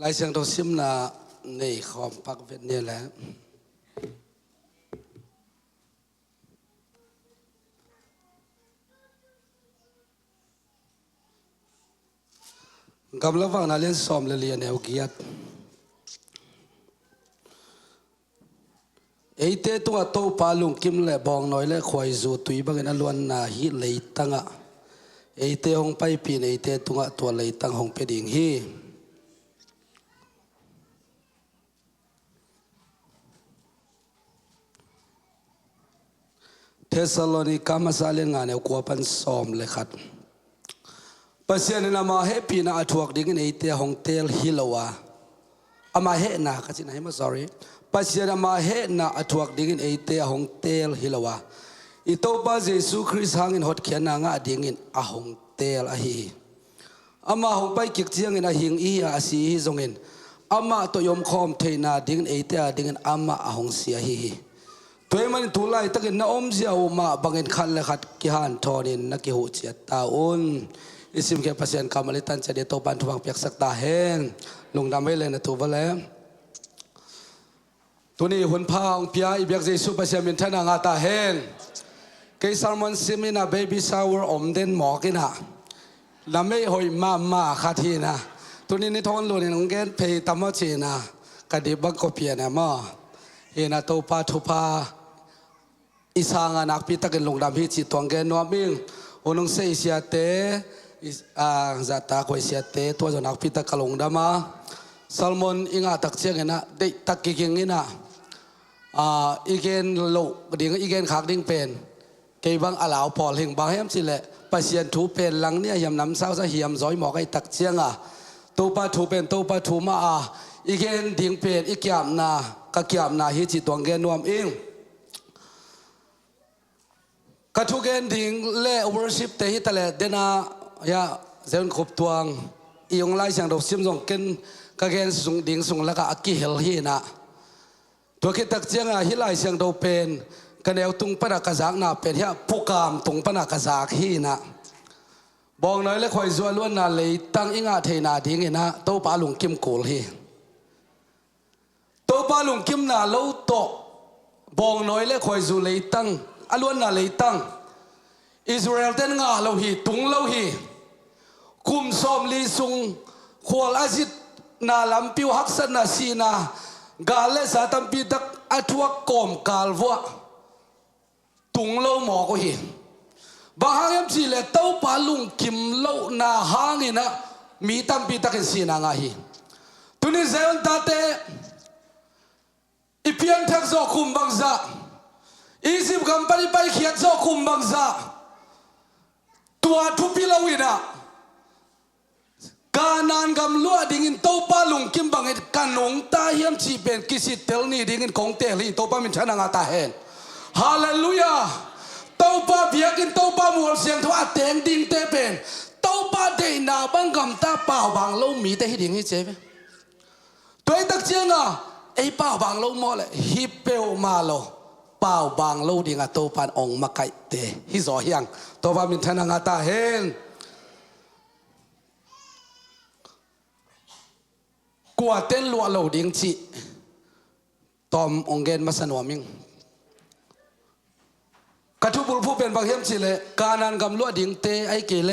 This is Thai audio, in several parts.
ลายเสียงตัวซิมนาในคอมปักเวทเนี่ยแหละกำลังฟังนักเรียนซ้อมเรียนแนวเกียรติไอเต้ตัวโตปาลุงกิมเล่บองน้อยเล่ควายจูตุยบังเอิญล้วนนาฮิเลยตั้งอ่ะไอเต้หงไปปีนไอเต้ตัวเลยตั้งหงไปดิ่งฮีเทสโลนิกามาซาเลงานเอวกว่าปันซ้อมเลยครับปัจจัยนั้นมาเฮปีน่าถวกดิ่งไอเต้หงเตลฮิลวาอามาเฮน่าก็สินะให้มา sorry ปัจจัยนั้นมาเฮน่าถวกดิ่งไอเต้หงเตลฮิลวาอิโตปาเยซูคริสต์หางอินหดเขียนนางะดิ่งอาหงเตลอาฮีอามาหงไปกิกเจียงอินอาหิงอีอาสีฮิจงอินอามาตัวยมคอมเทน่าดิ่งไอเต้ดิ่งอามาอาหงเสียฮีตัวมันทุลัยตะกินน้อมเสียวมาบังเอิญขันเลยขัดกิฮันทอนินนักกิหุเจียตาอุนอิสิมแค่ภาษาคำมาลิตันจะเดโตบันทุบังเปียกสักตาเฮนลงดำไว้เลยนะตัวว่าแล้วตัวนี้หุ่นพางเปียอีเบียกเจสุภาษามินทนางาตาเฮนเกสารมันซิมินาเบบี้ซาวร์อมเดนหมอกินะลำไม่หอยมาขาทีนะตัวนี้ในท้องลุนน้องแกนเพย์ตัมมชีนะกระดิบบังกบเปียนะมาเฮนะโตปาทุพาอิสางานักพิตากันลงดำพิจิตตวงแกนนัวมิงอุนงเสียเสียเตจัตตาคอยเสียเตตัวจนักพิตากลงดำมาซัลมอนอิงาตักเชียงนะเด็กตักกิงนะอีเกนโลดิ่งอีเกนขากดิ่งเป็นเกี่ยบังอาลาวพอลหิงบางแห่งสิแหละปัจเจียนถูเป็นหลังเนี่ยยำน้ำเศร้าซะเหี่ยมซอยหมอกไอตักเชียงตัวปาถูเป็นตัวปาถูมาอีเกนดิ่งเป็นอีกยามนากะเกียมนาฮิจิตตวงแกนนัวมอิงกระทุกเกนดิ่งเล่ worship เตหิตะเลเดนายาเซนขบตวงอีองไล่เสียงดอกซิมส่งเกนกะเกนส่งดิ่งส่งแล้วก็อักกิเฮลฮีนะตัวคิดตักเจียงฮิไล่เสียงดอกเป็นกันเอวตุงปนักกะจากนาเป็นเฮียผู้กามตุงปนักกะจากฮีนะบองน้อยเล็กคอยจวนล้วนนาเลยตั้งอิงอาเทนาดิ่งนะโตปาลุงกิมโกลฮีโตปาลุงกิมนาเล่าโตบองน้อยเล็กคอยจูเลยตั้งอล้วนนาเลยตั้งอิสราเอลเต้นงาเราฮีตุงเราฮีคุมซอมลีซุงขวลอาจิตนาลำปิวฮักษนาซีนากาเลสาตัมปีตักอัตวกอมกาลวะตุงเราหมอก็ฮีบางอย่างสิเลเต้าปาลุงกิมเรานาหางินะมีตัมปีตักซีนางาฮีตุนิเซลตาเตอีเพียงทักโซคุมบังซาอีสิบคำปฏิไปเขียนโซคุมบังซาตัวทุพิลาวินะการนานกำลัวดิ่งโตปาลุงกิมบังเอ็ดกันหงตาเฮียมชีเป็นกิสิเตลนี่ดิ่งของเตลีโตปามินชนะงาตาเฮนฮาเลลูยาโตปาเบียกินโตปามัวเสียงทว่าเต็งดิ่งเตเป็นโตปาเดนาบังกำตาเปล่าบางโลมีแต่ให้ดิ่งให้เจ็บตัวตักเจียงไอ้เปล่าบางโลมอเลยฮิปเปลมาโลเปล่าบางโลดิ่งโตปานองมาไกเตฮิจอเฮียงโตปามินชนะงาตาเฮนกว่าเต้นลัวเหลาดิ่งจีตอมองเกนมาสนวมิงกระทุบุลผู้เป็นบางเฮียมสิเลการนันกำลัวดิ่งเตไอเกเล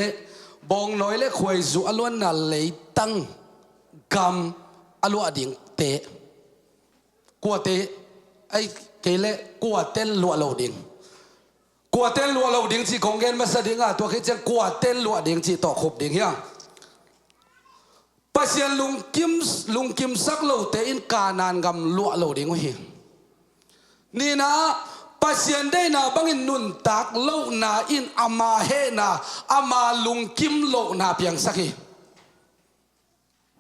บองน้อยเล็กควยจูอล้วนน่ะเลยตั้งกำอลัวดิ่งเตกว่าเตไอเกเลกว่าเต้นลัวเหลาดิ่งกว่าเต้นลัวเหลาดิ่งจีของเกนมาสดิ่งตัวคิดจะกว่าเต้นลัวดิ่งจีต่อขบดิ่งเฮียปัจจัยลุงกิมสักโลเตอินกานานกำลัวโลดิ่งวะฮีนี่นะปัจจัยได้นะบังอินนุนตักโลนาอินอามาเฮนะอามาลุงกิมโลนาเพียงสักฮี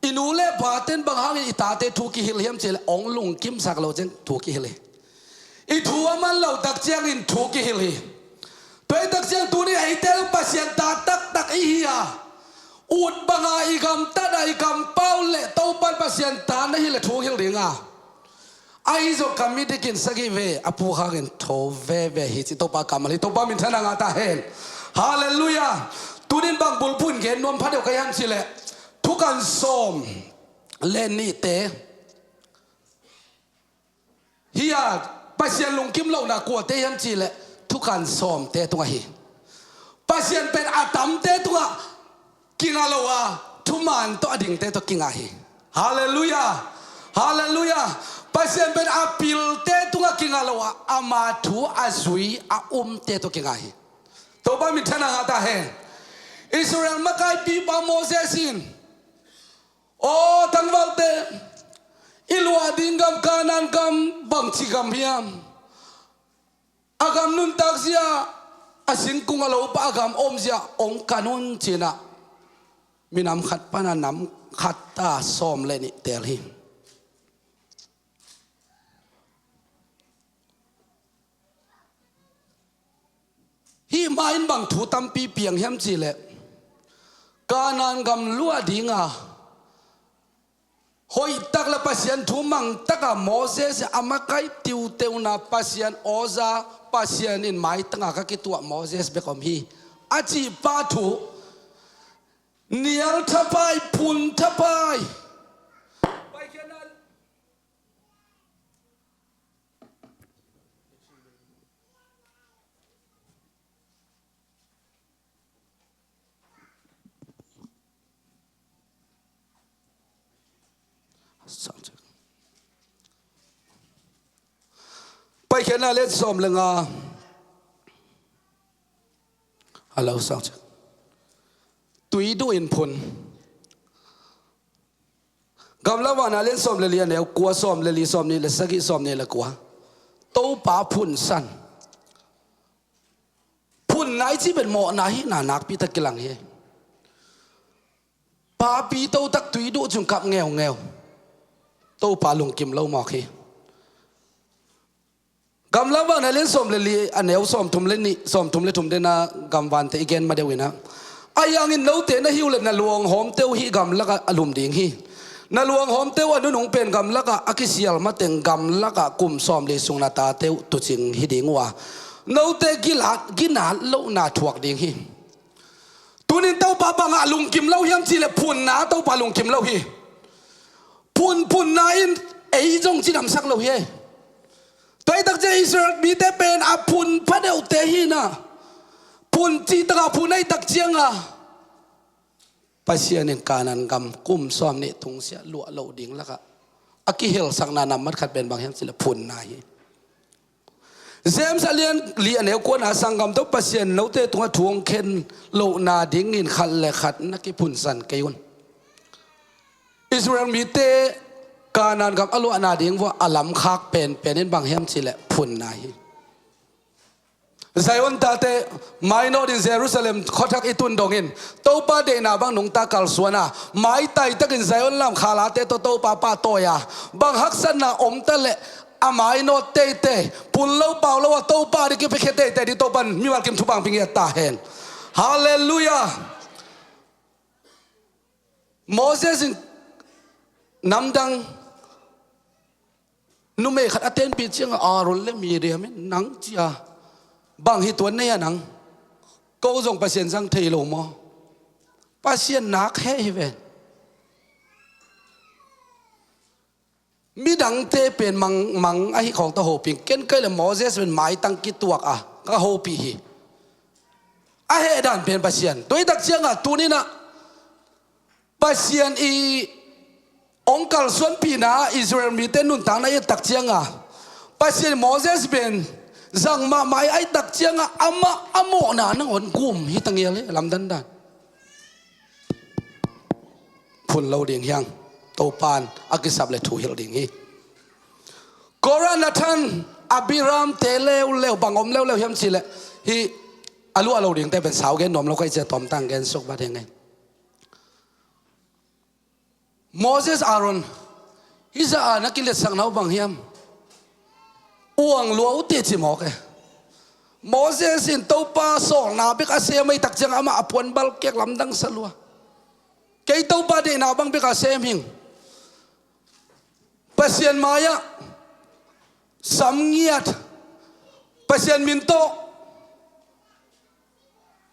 อินูเล่พาเต้นบางครั้งอิตาเตถูกิฮิลเฮียมเจลองลุงกิมสักโลเจนถูกิฮิลอิทัวมันโลตักเจียงอินถูกิฮิลตัวตักเจียงตัวนี้ไอเตลปัจจัยตักอีเฮียอุดบังอีกำตัดอีกำเป้าเละเต้าปันปัสยันตานะฮิเลทูฮิลดิงไอโซคำมิดกินสกิเวอภูฮากินโทเวฮิจิโตปากามาลิโตปามินทนางาตาเฮนฮาเลลูยาตุนินบางบุลพุนเกนนวมพัดเดียวกันยันสิเลทุกันโสม เล่นนี่เตะเฮียปัสยันลุงกิมเราหนักกว่าเตะยังจีเลยทุกการซ้อมเตะตัวฮีปัสยันเป็นอาตัมเตะตัวกิงอาโลวะทุมันตัวดิ่งเตะตัวกิงอาฮีฮาเลลูยาฮาเลลูยาปัสยันเป็นอาปิลเตะตัวกิงอาโลวะอามาทูอาซุยอาเตะตัวกิงอาฮีตัวบ้ามิทนาหาตาเฮอิสราเอลมาไกปีบาโมเสสินโอ้ทั้งวันเตะอิลวาดิงกัมกานันกัมบังชิกัมเฮียมอากามนุนตักเสียอาสิงกุงอาโลปะอากามอมเสียองกานุนจีน่ะมีน้ำขัดปานาน้ำขัดตาซ้อมเลยนี่เตลหิฮีมาอินบังถูตัมปีเปียงเฮียมจีเลยกานันกัมลัวดิงอ่ะหอยตักละปัสยันทุมังตักอะโมเสสอามาไกติวเตวนาปัสยันโอซาปัสยันอินไม้ตั้งอะกิตัวโมเสสเบคอมฮีอาจีปาถูเนียลทับไปพุนทับไปไปแค่นั้นไปแค่นั้นเล่นซ้อมเลยงาฮัลโหลสังเกตตุยดูอินพุนกำลังวันนั้นเล่นซ้อมเลยเนี่ยเนี่ยกลัวซ้อมเลยลีซ้อมนี่เลยสักกี่ซ้อมนี่เลยกลัวโตป่าพุนสั้นพุนไหนที่เป็นหมอไหนหนานักปีตะกิลังเฮป่าปีโตตักตุยดูจุงกับเงวเงวโตป่าลุงกิมเล่าหมอกเฮกำลังวันนั้นเล่นซ้อมเลยลีอันเดียวซ้อมทุ่มเล่นนี่ซ้อมทุ่มเล่นทุ่มเดนะกำวันแต่อีกเกนมาเดียวนะอายังอินโนเตนะฮิวเลนนลวงหอมเต้าฮีกำลักอารมณ์ดิ่งฮีนลวงหอมเต้าอนุนงเป็นกำลักอากิเซียลมาเต็งกำลักกุมซ้อมเลสุงนาตาเต้าตุจิงฮีดิ่งว่าโนเตกินาโลนาถวกดิ่งฮีตุนินเต้าปาบังอาลุงกิมเล่ายังจีเลพุนนาเต้าปาลุงกิมเล่าฮีพุนนาอินไอจงจีนำสักเล่าฮีตัวไอ้ตักเจอิสราเอลมีแต่เป็นอาพุนพระเดวเตฮีนะพุนจีตระพุนไอ้ตักเจียงอ่ะปัสยานินการนันกำกุมซ้อมนี่ทงเสียลัวเหลาดิ่งแล้วก็อากิเฮลสังนานามัดขัดเป็นบางแห่งสิละพุนนายเซมสัเลียนเลียนเหวกวนอาสังกำตัวปัสยานเราเตะตัวทวงเข็นเหลานาดิ่งนินขัดและขัดนักกิพุนสันเกยุนอิสราเอลมีเตการนันกำอลัวนาดิ่งว่าอลัมคักเป็นนินบางแห่งสิละพุนนายไซออนตาเตไม่นอดินเยรูซาเล็มขอทักอิตุนดงอินโตปาเดนาบางนุงตากัลสวนาไม่ไตตักินไซออนลำขาลาเตโตปาปาโตยาบางฮักษณะอมตะเลอาไม่นอเตปุนเล่าเปล่าแล้วว่าโตปาดิกิเพเคเตดิโตปันมีวันกิมทุบังพิงเอตาเฮนฮาเลลูยาโมเสสนำดังนุเมขัดอเทนปีเชียงอารอนเลมีเรียมนังจียบางฮิตวันนี้นังก็ส่งเปอร์เซ็นต์สังเทโลมอเปอร์เซ็นต์นักแค่เวนมีดังเตเป็นมังไอของตะโฮปิงเกินเกลโมเสสเป็นไม้ตั้งกิตัวอ่ะก็โฮปีฮีไอเฮดันเป็นเปอร์เซ็นต์ตัวตักเชียงอ่ะตัวนี้นะเปอร์เซ็นต์อีองค์การส่วนปีนะอิสราเอลมีเต้นนุ่นต่างในตักเชียงอ่ะเปอร์เซ็นต์โมเสสเป็นจังมาไม่ไอ้ตักเจียงอ่ะอาโมน่ะนั่งอ่อนกุมฮิตังเยเลยลำดันดันพุ่นเราเดียงยังโตปานอากิสับเลยถูเฮลเดียงฮีกอรานัทันอับิรามเตเลวเลวบังอมเลวเฮียมสิเลยฮีอาลูอาเราเดียงแต่เป็นสาวแกนนมเราก็จะตอมตั้งแกนสุกบาดยังไงโมเสสอารอนฮิซานักกิเลสสังนาวบังเฮียมอ้วงลัวอุติจิมอกโมเสสินโตปาสองนาเบกอาเซไม่ตักจังอามาอปวนบัลเกกลำดังสลัวเกยโตปาเดนาบังเบกอาเซมิงเปเซียนมายะสัมเงียดเปเซียนมินโต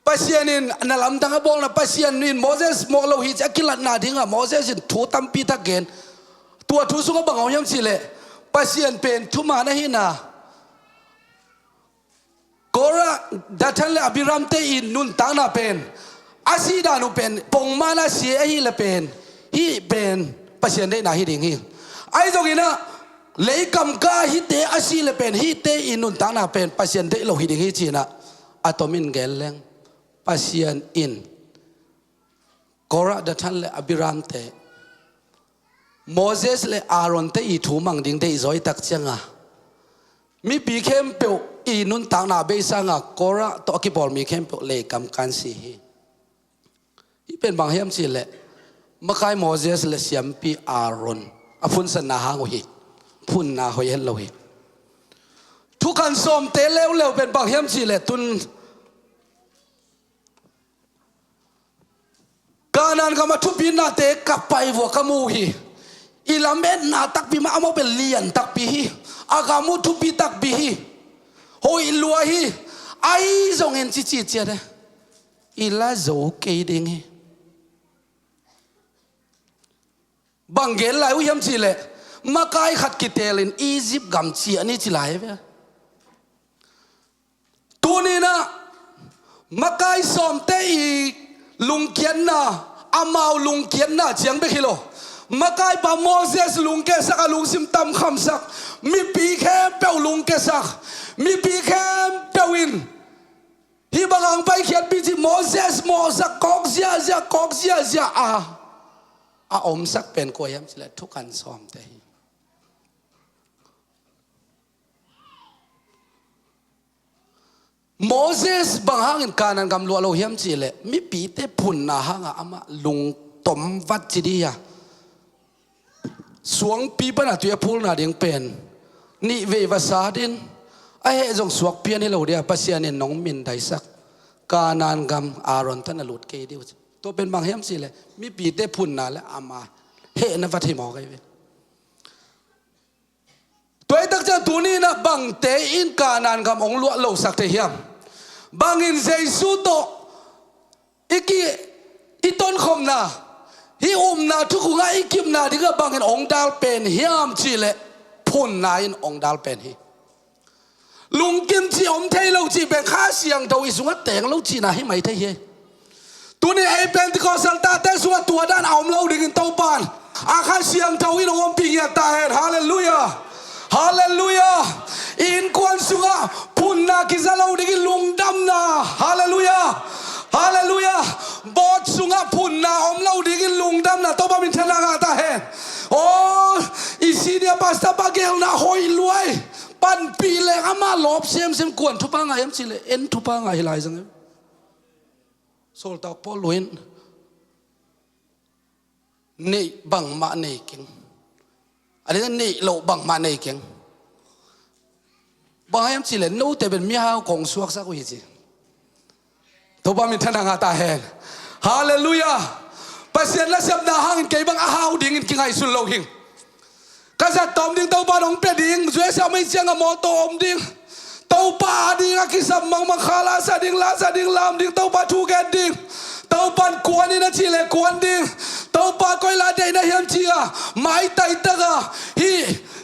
pasienin nalam tanga bong na pasienin Moses mo lo hi akilat na dinga Moses in thu tampi ta gen tua thu sunga bangau yam chile pasien pen thu mana hi na Kora dathan le Abiram te in nun tang na pen asi da nu pen pong mana si hi le pen hi pen pasien de na hi ding hi ai jogina lấy cầm ca hi te asi le pen hi te in nun tang na pen pasien de lo hi ding hi china atomin gel leng pasien in Kora dathan le Abiram te Moses le Aaron te i thu mang ding de zoi tak changa mi pi khem pe i nun tang na be sanga Kora to ki bol mi khem pe le kam kan si hi i pen bang hiam chi le makai Moses le siam pi Aaron apun san na hang hi phun na hoi hen lo hi thu kan som te lew lew pen bang hiam chi le tun kanan kama thu pin na te kapai vo kamu hi ilamet na tak pi ma amo pe lian tak pi hi agamu thu pi tak pi hi hoi lua hi ai zong en chi chi che de ila zo ke ding hi bangel lai u yam chi le makai khat ki telin Egypt gam chi ani chi lai ve tunina makai som te i lungkian na amau lungkian na chiang be khilo makai pa Moses lungke sak lungsim tam kham sak mi pi khem pe lungke sak mi pi khem pewin hi bangang pai khiat bi chi Moses mo sak kok zia a om sak pen ko yam chile thukan som te Moses banghang in kanan gam lo hiam chile mi pi te phun na hanga ama lung tom wat chi dia suang pi pa na tu phul na ding pen ni ve va sa din a he jong suak pian hi lo dia pasian in nong min dai sak kanan gam Aaron tan lut ke di to pen bang hiam chile mi pi te phun na le ama he na wat hi mo kai ve toy tak cha tu ni na bang te in kanan gam ong lo sak te hiam bang in Jesus to iki iton khom na hi na thu ku nga ikim na diga bang in ong dal pen hiam chile phun na in ong dal pen hi lung kim chi om thei lo chi pe kha siang do isunga teng lo chi na hi mai thei he tu ni ai Pentecostal ta te suwa tua dan om lo ding in to pan a kha siang do in om pi ya ta he hallelujah hallelujah in kwan sunga phun na ki zalo ding lung dam na hallelujah hallelujah bot sunga phun na om lo ding lung dam na to ba min thana ga ta he oh isi dia pasta bagel na hoi luai pan pi le ama lop sem kwan thu pa nga yam chile en thu pa nga hilai jang sol tak pol luin nei bang ma nei king ani nei lo bang ma nei king bang yam chile no te ben mi ha kong suak sa ko hi chi to ba min thana nga ta he hallelujah pasien la sab na hang ke bang a hau ding in kingai sul lo hing kaza tom ding tau pa dong pe ding zue sa mai chiang a mo tom ding tau pa ding a kisam mang khala sa ding la sa ding lam ding tau pa thu gen ding tau pan kuan ni na chile kuan ding tau pa koi la dei na hiam chia mai tai ta ga hi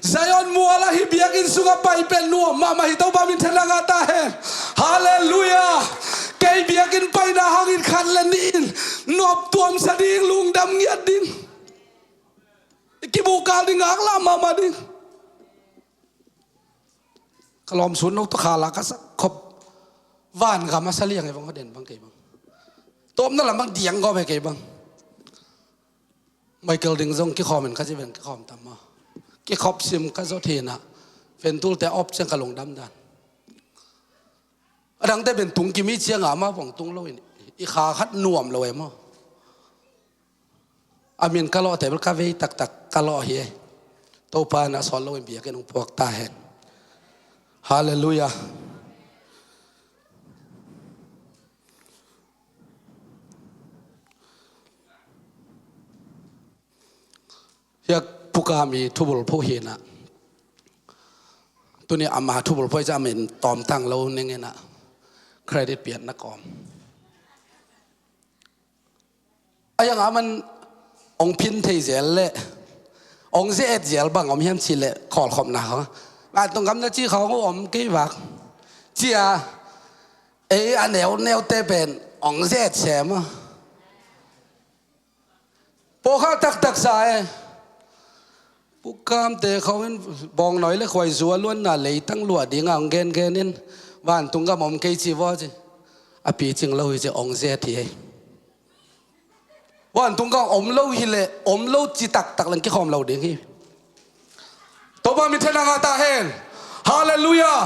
Zion muala hi biakin sunga pai pen nu mama hi tau pa min thela nga ta he hallelujah kai biakin pai na hangin khan len in nop tuam sa ding lung dam ngiat ding ki bu kal ding ak la mama ding kalom sun no to khala ka sa khop van ga ma saliang e bang den bang ke bang tom na lam bang diang go be ke bang Michael ding zong ki khom en ka ji ben ki khom tam ma ki khop sim ka zo the na fen tul te op chang ka long dam dan adang te ben tung ki mi chiang ama bang tung lo i kha khat nuam lo e mo amin ka lo te ka ve tak ka lo hi to pa na sol lo bi ke nong pok ta he hallelujah yak pukami thubul pho hi na tu ni ama thubul pho ja men tom tang lo nenge na credit pian na kom ayang aman ong pin thei zel le ong se et zel bang om hiam chi le khol khom na ho ba tong kam na chi khao om ke wak chia a neo te pen ong se et se ma po kha tak sai pukam te khawin bong noi le khoi zua luan na lei tang lua ding ang gen in van tung ga mom ke chi wo chi a pi ching lo hi che ong se thi van tung ga om lo hi le om lo chi tak lang ki khom lo ding hi to ba mi thena nga ta hen hallelujah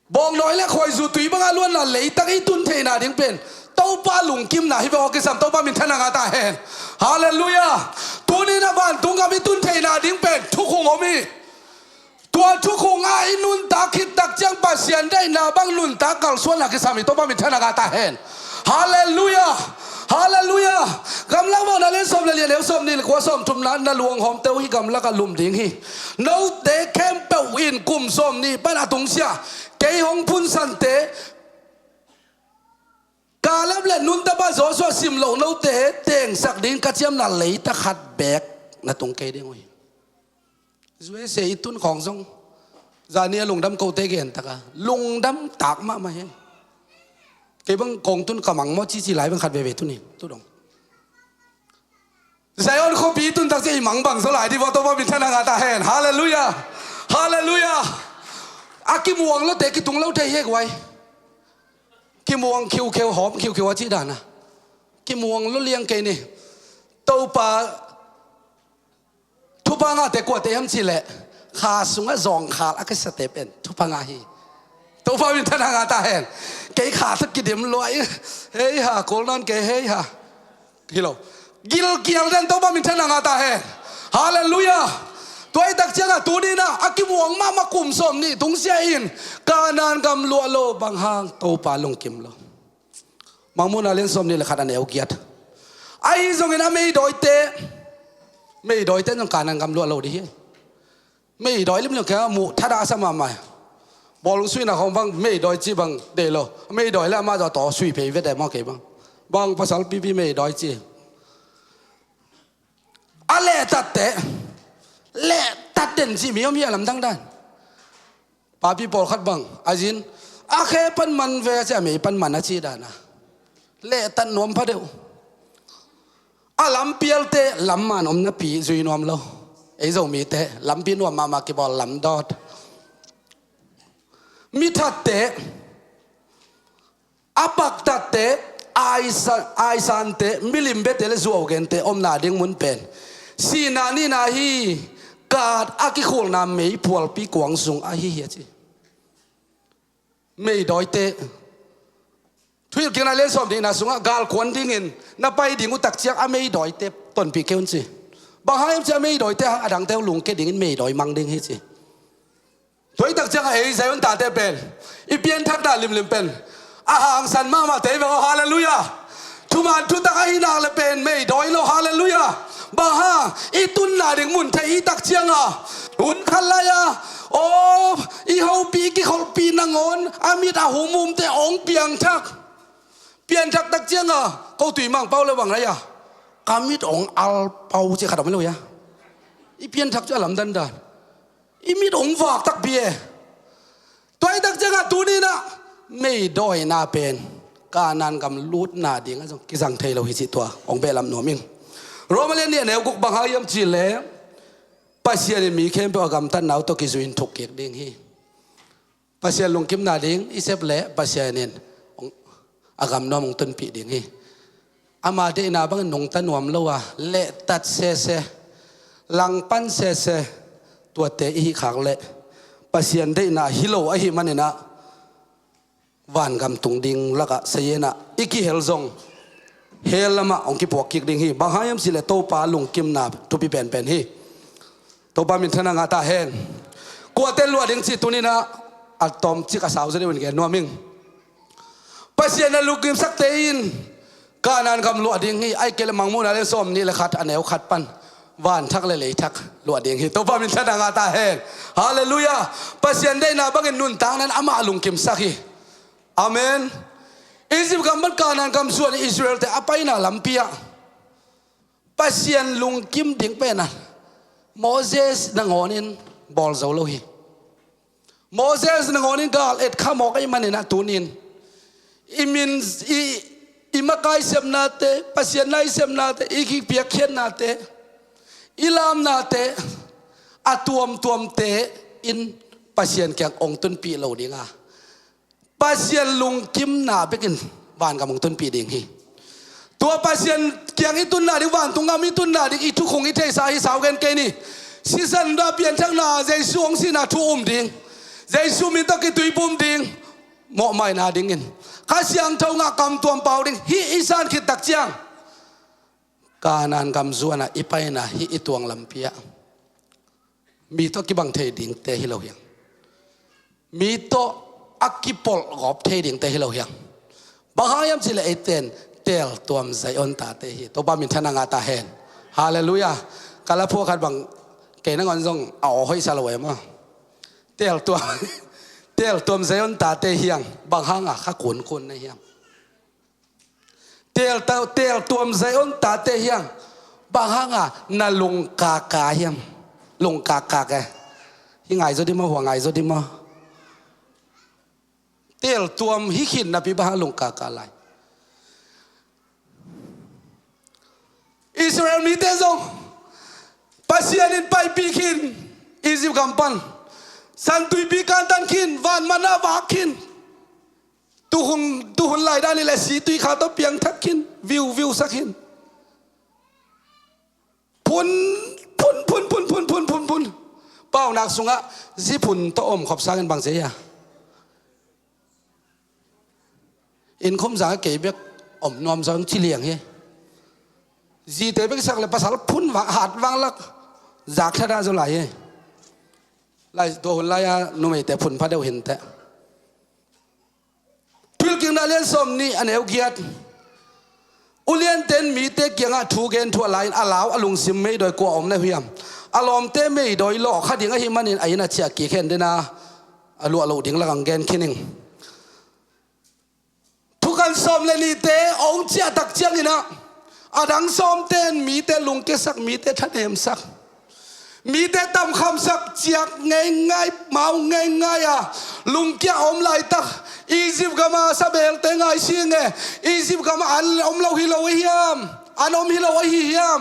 bong noi le khoi zu tui ba luan na lei tang i tun the na ding pen tàu ba lùng kim na hi vào cái sam tàu ba mình thân ngã ta hen hallelujah tu ni na van tu ngami tun thei na ding pen thu khung omi tua thu khung ai nun ta khit tak chang pa sian dai na bang nun ta kal suan la cái sam tàu ba mình thân ngã ta hen hallelujah hallelujah gam lang ma na len som le le som ni ko som tum na luang hom teu hi gam la ka lum ding hi no te kem pe win kum som ni pa na tung sia ke hong phun san teกาลับเล่นนุนตาบ้าโซโซซิมโลโนเตเตงสักดินกัจยมน่าเลยตะขัดแบกน่ะตรงเกดิงวยสวยเสียตุนของทรงจานี่ลุงดำโกเตเกนตะกะลุงดำตากมาเฮเก็บังกงตุนกำมังมอจีไหลบังขัดเวตุนี่ตุดงใส่ออนโคปีตุนตักเสียมังบังสลายที่ว่าตัวว่าบินทนางาตาเฮนฮาเลลูยาฮาเลลูยาอากิมวงแล้วเตกิตุงแล้วเทเฮกไว้กิมวงคิวหอมคิวว่าจีดานะกิมวงลุเลียงเกนี่ตัวปลาทุบงาแต่กว่าเตยมจีเละขาสุงะจองขาอักษรเตเป็นทุบงาฮีตัวปลาวินทนางาตาเห็นเกยขาสักกี่เดียมลอยเฮ้ยฮะโกลนอนเกยเฮ้ยฮะกิโลกิลเกียลเดนตัวปลาวินทนางาตาเห็นฮาเลลูยาตัวไอ้ตักเจ้าตัวนี้นะอากิมวงมากุมสมนี่ตุงเสียอินการนานกำลัวโลบางห้างโตปาลงกิมโลมังมุนาเล่นสมนี่แหละขัดอันเอวเกียรติไอ้ทรงนั้นไม่ดอยเตต้องการนานกำลัวโลดิไม่ดอยเรื่องแค่หมู่ทัดอาสมาใหม่บอลสุยนะของบังไม่ดอยจีบังเดโลไม่ดอยแล้วมาจะต่อสุยเพย์เวทมอเก็บังบางภาษาปีไม่ดอยจีอะไรตัดเตะเละตัดเด่นสิมีอะไรลำดังด้านป้าพี่ปอลขัดบังอาจินอาเคปันมันเวจะไม่ปันมันอาชีดานะเละตัดนวมพระเดียวอาลำเปียลเตะลำมันอมนับปีจุยนวมเราไอ้เจ้ามีเตะลำปีนวมมากี่บอลลำดอดมีทัดเตะอาปักตัดเตะไอซันเตะมิลิมเบเตเลซัวเกนเตะอมนาดิ้งมุนเป็นสีนานี่นาฮีกาดอากิโคลนาไม่พวลปีกวางสุงอาฮีเฮียจีไม่ดอยเตะทุกอย่างนั้นเล่นสอบดีนะสุงกาลควนดิ้งเงินนับไปดิ้งอุตักเชียกอาไม่ดอยเตะต้นปีเกวนจีบางครั้งจะไม่ดอยเตะอาดังเตะลุงเกดิ้งเงินไม่ดอยมังดิ้งเฮียจีทุกตักเชียกเฮ้ยใจมันตาเตะเป็นอีเปียนทักตาลิมเป็นอาหางสันมาเตะแบบฮาเลลูยาทุมันทุตักให้นางเลยเป็นไม่ดอยโลฮาเลลูยาบางฮ่าอีตุนนาเด็กมุนไทยตักเชียงอ่ะหุ่นขันเลยอ่ะโอ้อีเขาปีกี่เขาปีนางอนอามีตาหูมุมแต่องเปียงชักตักเชียงอ่ะเขาตุยมังเป้าเลยวังไรอ่ะกามิดองอัลเป้าเจ้าขดไม่รู้ยะอีเปียนทักจะลำดันดานอีมิดองฝากตักเบียตัวไอ้ตักเชียงอ่ะตัวนี้นะไม่ด้อยนาเป็นการนานกำลุดนาดิ่งอ่ะกิจังเทเราหิจิตัวองเบลำหนัวมิงโรมาเลนี่เนี่ยกุกบังหายมจีเล่ปัสยานี่มีเข้มเป็นอากาศตันหนาวตกิจุนทุกเกียรดิ่งฮีปัสยาลงกิมนาดิ่งอิเซฟเล่ปัสยานี่อากาศน้อมงต้นปีดิ่งฮีอามาเดน่าบังนงตันวมละวะเละตัดเสลังปันเสตัวเตะอีขางเละปัสยาเดน่าฮิโลไอฮิมันเนี่ยนะวันกำตุงดิ่งละกะเสียนะอีกิเฮลซงเฮลมาองค์กิปวกกิกดิ่งฮีบางหายมสิเลโตปาลุงกิมนาทุบีเป็นฮีโตปามินทนางาตาเฮนกัวเตลวัวดิ่งสิตุนีนะอัลตอมจิกาสาวจะได้เป็นแกนัวมิงปัสยานะลูกกิมสักเตยินการนานกำลัวดิ่งฮีไอเกลมังมูนาเลสอมนี่ละขัดอันเอวขัดปันวันทักเลยทักลัวดิ่งฮีโตปามินทนางาตาเฮนฮาเลลูยาปัสยาได้นาบังเงินนุนตังนั้นอามาลุงกิมสักฮีอาเมน อียิปต์กำมันการนั้นกำส่วนอิสราเอลแต่อภัยน่ะลำเปียปัสยันลุงกิมดิ่งเป็นน่ะโมเสสนังโอนินบอลเจ้าโลหิโมเสสนังโอนินกาลเอ็ดข้ามอกไอ้มันนี่นะตูนินอิมินอิมากายเสมนาเตปัสยันไนเสมนาเตอีกิเปียเขียนนาเตอิลามนาเตอาตัวมเตอินปัสยันแกงองตุนปีเหล่านี้งาปัสยันลุงกิมนาไปกินบ้านกับองตุนปีดิ่งฮีตัวปัสยันแกงอีตุนนาดิวันตุงงามิตุนนาดิอีทุกคงอีเทสาอีสาวกันเกนี่สิสันดาเปลี่ยนทั้งนาใจช่วงสินาทุ่มดิ่งใจช่วงมิตรกิตุยปุ่มดิ่งเหมาะไม่นาดิ่งเงินข้าเสียงเท่างากำตัวเปล่าดิ่งฮีอีสานคิดตักเจียงการนานกำส่วนน่ะอีไปน่ะฮีอีตวงลำเปียมีตัวกิบังเทดิ่งเตฮิโลเฮียงมีตัวอักกิปอลกอบเทดิ่งเตฮิโลเฮียงบางครั้งยามสิเลเอเตนเตลตัวมไซออนตาเตฮิตัวบ้ามินทนางาตาเฮนฮาเลลูยาการละพวกขัดบังเกนังอนซงเอาห้อยซาลวยมาเตลตัวมไซออนตาเตเฮียงบางครั้งข้าขุนคนในเฮียงเตลตัวมไซออนตาเตเฮียงบางครั้งนาลุงกากาเฮียงลุงกากาแกยังไงสุดที่มาหัวไงสุดที่มาเตลตัวมฮิขินนะพี่บ้าลุงกากาไลอิสราเอลมีเตซงปัสยานินไปปีขินอิจิปต์กำปั้นสันตุยปีการตันขินวันมานาวาขินตุหุนไล่ด้านนี่แหละสีตุยขาตบเปียงทักขินวิวสักขินพุนเป้านักสุงะสิพุนโตอมขอบสากันบางเสียอินคมสาเก็บอมนอมสังชิเลียงเฮจีเตเบกสักเลยภาษาพุนวางหัดวางลักจากท่าได้จะไหลไล่ตัวหุ่นไล่นุ่มแต่พุนพระเดียวเห็นแต่พิลกิงนาเลียนสมนี่อันเอวเกียรอุเลียนเต้นมีเตเกียงถูกเกณฑ์ทั่วไลน์อาลาวอลุงซิมไม่โดยกลัวอมในเฮียมอารมณ์เต้ไม่โดยหลอกขัดยังไงมันนี่ไอ้น่าเชียกี่เข็นเดนะอลัวดิ่งละกังเกนคินิงทุกการสมเลยนี่เตองเจียตักเจียงนี่นะอาดังสมเต้นมีเตลุงเกสักมีเตทัดเhemสักมีเตตำคำสักเจียกง่ายเมาง่ายลุงเกี่ยอมไหลตักอียิปต์ก็มาซาเบลเตงไอชิงเงอียิปต์ก็มาอันอมเราฮิโลไอเฮียมอันอมฮิโลไอเฮียม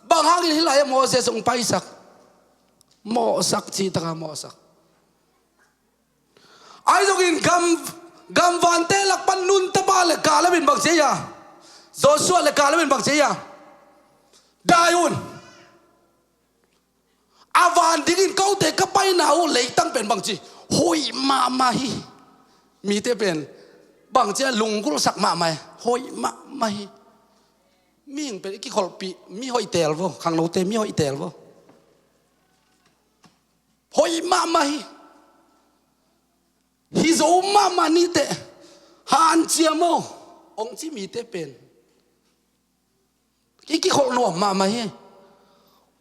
บางครั้งฮิโลไอโมเสสส่งไปสักโมสักจีตะโมสักไอ้ตรงนี้กำวันเตลักปันนุนตะบาเลกาลเป็นบังเสียโจชัวเลกาลเป็นบังเสียดายุนอาวันดิ้งเขาเตะก็ไปหนาวเลยตั้งเป็นบางจีหอยมาฮีมีเตเป็นบางจีลุงก็สักมาไหมหอยมาฮีมีอย่างเป็นกี่คนปีมีหอยเตลวะข้างโน้ตเตมีหอยเตลวะหอยมาฮีฮิโซมานี่เตฮันเจียโมองจีมีเตเป็นกี่คนหนุ่มมาฮี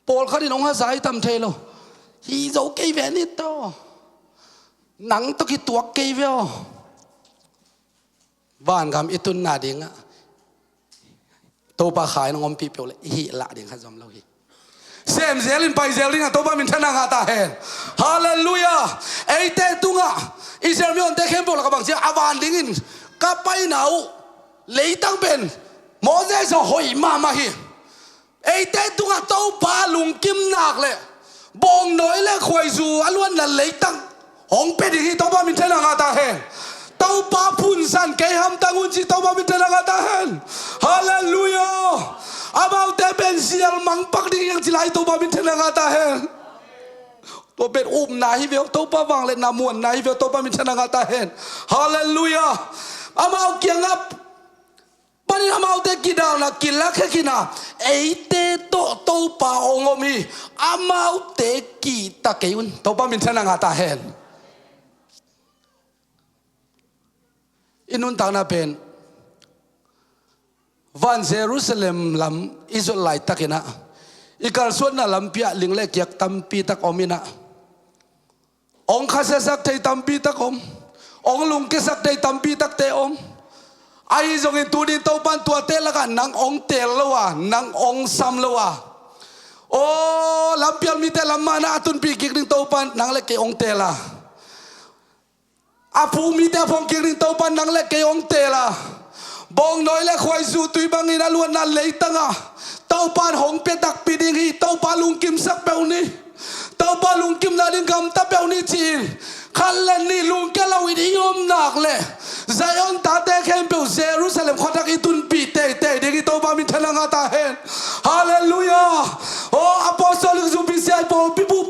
ปอลเขาที่น้องหาสายทำเทโลฮีโซเกย์เวนิโตหนังตะกี้ตัวเกย์เวลบ้านคำอิตุนนาดิ่งอะตัวปลาขายน้องอมปีเปลเลยฮีละดิ่งข้าจอมเราฮีเซมเซลินไปเซลินอะตัวบ้านมินทนางาตาเฮนฮาเลลูยาไอเตตุงะอิสราเอลเตเข้มปอลกับบางเจ้าอาวานดิ่งกับไปหนาวเลยตั้งเป็นโมเสสหอยมาฮีไอ้เต้ตุงะเต้าปลาลุงกิมหนักเลยบองน้อยเลยควยจูอล้วนนั่นเลยตั้งหงเป็ดที่เต้าปลามินเทนางาตาเฮนเต้าปลาพุ่นสันเกยฮัมตังอุนจิเต้าปลามินเทนางาตาเฮนฮาเลลูยาอาบ่าวเต้เป็นเสียลมังปักดิ่งยังจิไลเต้าปลามินเทนางาตาเฮนตัวเป็นอุ้มนายฮิเวลเต้าปลาวางเลยนามวนนายฮิเวลเต้าปลามินเทนางาตาเฮนฮาเลลูยาอาบ่าวเกียงอับปัญหาเมาเตกิดาวนะกินละแค่กินนะไอเตโตโตปาองอมีอามาเตกิตะเกยุนโตปามินเทนังอาตาเฮนอินุนตางนาเป็นวันเยรูซาเล็มลำอิสราเอลตะกินะอีกาลส่วนน่ะลำเปียลิงเล็กยักตัมปีตะกอมินะองค์ข้าศึกไทยตัมปีตะกอมองลุงเกษักไทยตัมปีตะเตอม ไอ้จงอินตูดินเต้าปันตัวเตละกันนังองเตลละวะนังองซัมละวะโอ้ลำเปียนมีแต่ลำมานะตุนปีกิกดิงเต้าปันนังเล็กเกองเตละอาภูมีแต่พงกิกดิงเต้าปันนังเล็กเกองเตละบองน้อยและควายสู่ตุยบังอินาล้วนนั่นเลยตั้งอ่ะเต้าปันหงเปียตักปีดิงฮีเต้าปันลุงกิมสักเปล่านี่เต้าปันลุงกิมนาดิงกำตะเปล่านี่จีนขันเล่นนี่ลุงแกเราวิดีโอมนักเลยไซออนตาเตะเข้มเปล่าเซรูซาเล็มขวักอีตุนปีเตะเด็กเต้าปันมีทนังอาตาเห็นฮาเลลูยาโอ้ Apostolic UPCI พอปิบุ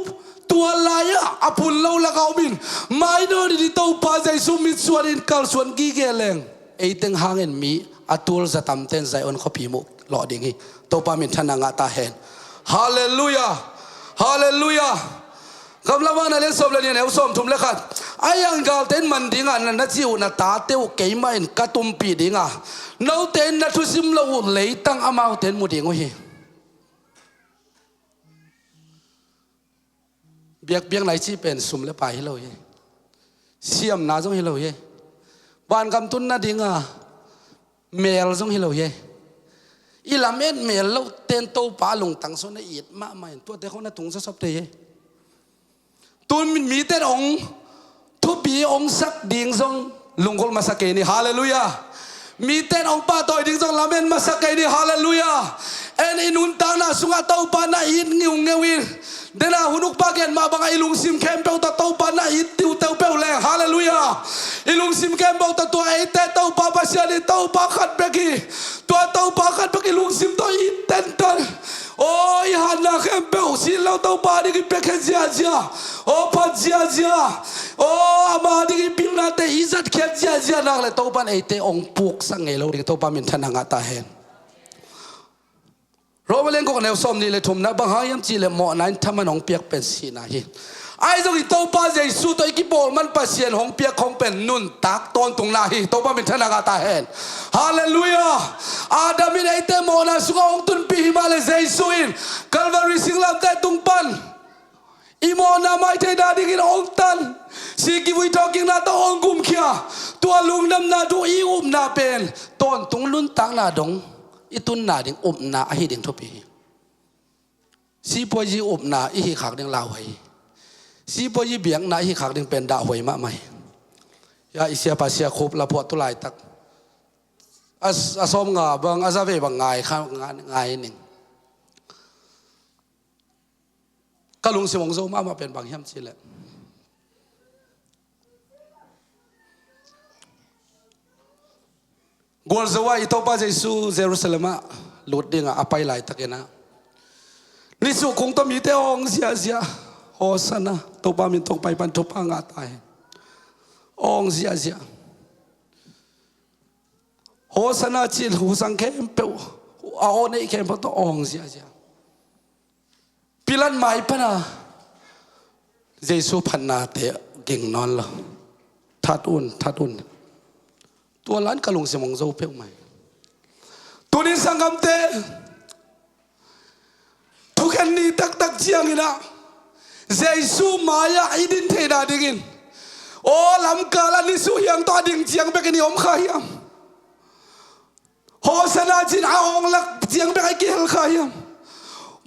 ตัวลายอะอพุนเล่าละเขาบินไม่โดนดิเต้าปันใจสุมิตส่วนอินกัลส่วนกีเกเลงไอ้ตึงหางเงินมีอัตุลจะทำเต้นไซออนเขาพิมุกหล่อดิ่งฮีเต้าปันมีทนังอาตาเห็นฮาเลลูยาฮาเลลูยากำลังว่านั่นเองสมเลยเนี่ยสมทุ่มเลยครับไอ้ยังกาเต้นมันดิ่งอ่ะนั่นนัดจิวนัดตาเต้วเกี่ยมาอินกัตุมปีดิ่งอ่ะน้าเต้นนัดทุสิมเราเลยตั้งอามาเต้นมุดิ่งโอ้ยเบียกไหนที่เป็นสุ่มเลยไปให้เราเย่เสียมน่าจงให้เราเย่บ้านกำตุนนัดดิ่งอ่ะเมลจงให้เราเย่อีลาเมนเมลเราเต้นโตปาลงตั้งโซนอีดมาใหม่ตัวเด็กคนนั้นตุงจะชอบเตะตุนมีแต่องทุบีองสักดิ่งซงลุงคนมาสักเกนี่ฮาเลลูยามีแต่องป้าต่อยดิ่งซงลาเมนมาสักเกนี่ฮาเลลูยาเอ็นอินุนตานาสุงาเต้าปานาอินงิวเงวินเดน่าหุนุกปาเกนมาบังไอลุงซิมเข้มเปาตาเต้าปานาอินติวเต้าเปาแรงฮาเลลูยาอิลุงซิมเข้มเปาตาตัวไอเต้เต้าปาปัสยาดิเต้าปาขัดเบกีตัวเต้าปาขัดเบกีลุงซิมตัวอินเต้นตันโอ้ยฮันนาเข้มเปาสิเราเต้าปาดิกิเบกเจียเจียโอ้พัดเจียเจียโอ้อามาดิกิพิมนาเตอิจัดเขียเจียเจียนักเลยเต้าปาไอเต้องปุกสังเงเราดิเต้าปามินทนังอาตาเฮนเราไม่เล่นก็แนวซ้อมนี่เลยทุ่มนะบางหายามจีเลยหมอนั้นทำมันหงเปียกเป็นสีนาฮีไอ้ตรงที่โตป้าใจสู้ตัวอีกบอลมันปัสเซียนหงเปียกของเป็นนุ่นตักตอนตรงนาฮีโตป้าเป็นธนากาตาเห็นฮาเลลูยาอาดามินไอเตโมนาสุกองตุนปีฮิมาเลเซซุอินคัลวารีสิงลามเตตุงปันอีโมนาไม่เทดาดิกินองตันสิกิวิทอกิงนาตองกุมเขียตัวลุงนำนาดูอีอุมนาเป็นตอนตรงลุ่นตักนาดงอีตุนนาดิ่งอุบนาอหิดิ่งทุบีสีปอยอุบนาอีหิขากดิ่งลาวไว้สีปอยเบียงนาอีหิขากดิ่งเป็นดาหวยมาใหม่ยาอิเสียปัสเสียครบละพอตุลายตักอาสมงาบังอาซาเวบังไงข้างไงหนึ่งก็ลุงสิมงโซมาเป็นบางย่ำชีแหละกวนสวายอิตาปาเจสูเยรูซาเล็มหลุดดิ่งอ่ะไปไหลตะเกนะนี่สุคงต้องมีแต่องเสียโอสันนะตัวปามินตกไปปันทุบพังอาตายองเสียโอสันนะจิลหูสังเข้มเปล่าเอาในเข้มเพราะตัวองเสียพิลันไม่ปะนะเยซูพันนาเตะเก่งนอนละทัดอุ่นตัวล้านกะลุงเสมงโซเปียวไหมตัวนี้สังคมเตทุกคนนี้ตักเจียงอินะเยซูมายาอิดินเทนาดิ่งโอ้ลำกาลนิสุยังตัวดิ่งเจียงเบกนี่อมขายมโฮสนาจินอาองลักเจียงเบกไอเกลขายม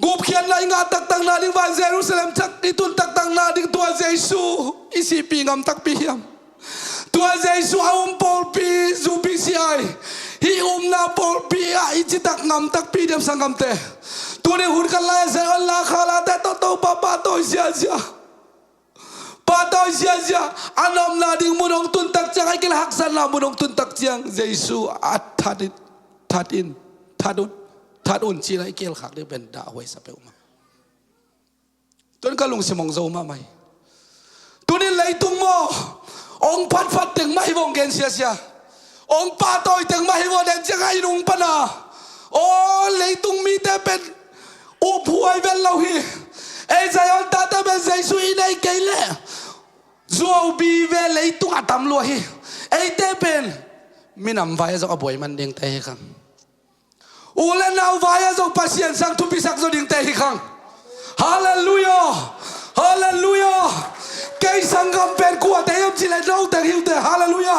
กูเขียนในงานตักนาดิ่งวันเยรูซาเล็มจักอิตุนตักนาดิ่งตัวเยซูอิสิปีงามตักปียมตัวเยซูเอาปอลปีซูปีซีไอฮินาปอลปีอิจิตักงามตักปีเดียมสังกัมเตตัวนี้หุ่นกันไล่เซอลลาขาลาเตโตปาโตเสียปาโตเสียอันนอมนาดิ่งมุนองตุนตักจังไอ้กิลหักสันนามุนองตุนตักจังเยซูอัดทัดอุ่นจีไรเกลขักได้เป็นดาวไว้สับเปมาตัวนี้ก็ลุงสมองโซมาไหมตัวนี้เลยตุ้งโมองพัดถึงไม่วงเกนเสียองป้าต่อยถึงไม่วงเดนจะไงลุงปนาโอ้เลยตุ้งมีแต่เป็นอุบหวยเป็นเราฮีไอ้ใจอันตาแต่เป็นใจสุยในเกล้จูบีเวเลยตุ้งอัตมลัวฮีไอ้เตเป็นมีน้ำไฟจะเอาบ่อยมันเด้งเตะครับอูเลนเอาไว้จากพัสเซียนสังทุพิสักจะดิ่งเตะขังฮาเลลูยาเกยสังกัมเป็นกัวเตยมจิเลนเอาแต่หิวเตะฮาเลลูยา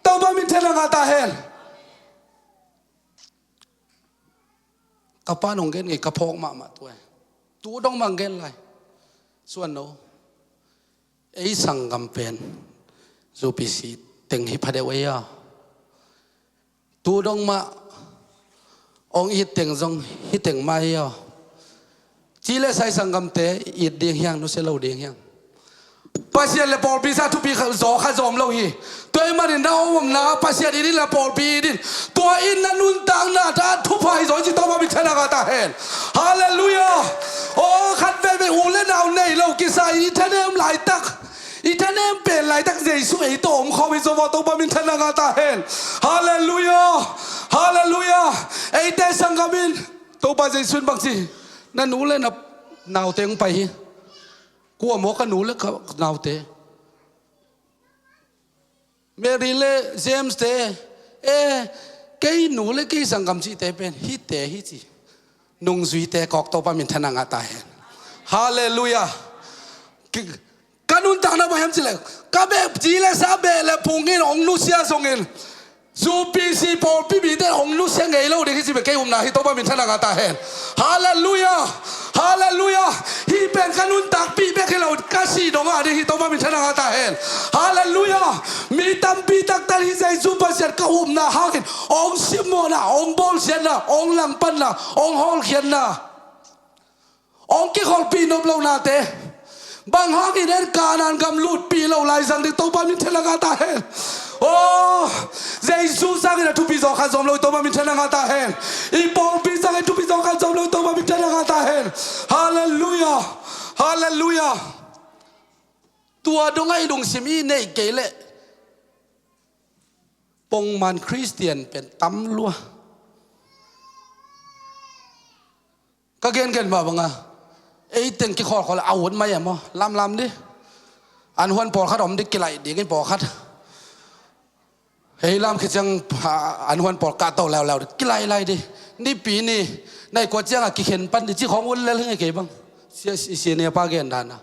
เต้า tàu ba mình thế là ngã ta hèn cặp ba nông gen cái cặp phong mà tuổi tu đông mang gen lại Suan no ấy sang cầm pen UPCI tiếng hip hop đấy à tu đông mà ông hít tiếng rong hít tiếng mai à chỉ là sai sang cầm té ít điên hiang nó sẽ lâu điên hiang pasien le Paul bisa tu pi zo kha zom lo hi toy manin da om na pasien ini la Paul pi din to in na nun tang na ta thu phai zo chi to ma bi thana ga ta hen hallelujah o khat ve ve u le naw nei lo ki sai ni thanem lai tak i thanem pen lai tak jesu ei to om kho bi zo wa to ba min thana ga ta hen hallelujah hallelujah ei te sangamin to ba jesu bang chi na nu le na naw teng pai hi cua mỏ cái nụ lệ nào thế Mary lệ James thế cái nụ lệ cái sang cầm chi thế bên hít gì nung duy thế cọc tàu ba mình thân ngã ta hen hallelujah cái nụ tang na bayam chi lệ cái bé chỉ lệ sa bé lệ phung in ông nu xia song in UPCI Paul Bibi thế ông nu xia ngày lâu để cái gì về cái hôm nay tàu ba mình thân ngã ta hen hallelujah hallelujah hi ben kanun tak pi be khelo kasi donga de hi to ma min thana ga ta hen hallelujah mi tam pi tak tar hi jai su pa set ka hum na ha kin ong simo na ong bol sen na ong lang pan na ong hol khian na ong ki khol pi nop lo na te bang ha ki den kanan gam lut pi lo lai sang de to ba min thana ga ta hen oh Jesus sang ina tu pi zo kha zom lo to ma min thana ga ta hen I Paul pi sang tu pi zo kha zom lo to ma min thana ga ta hen hallelujah hallelujah tua dong ai dong simi nei ke le pong man Christian pen tam lua ka gen ma banga ei ten ki khol khol awun mai mo lam di an huan por khat om dik ki lai di ngai por khat hey lam khi chang an huan por ka to lao ki lai di ni pi ni nai ko chang a ki khen pan di chi khong un le ngai ke bang si ne pa gen dan na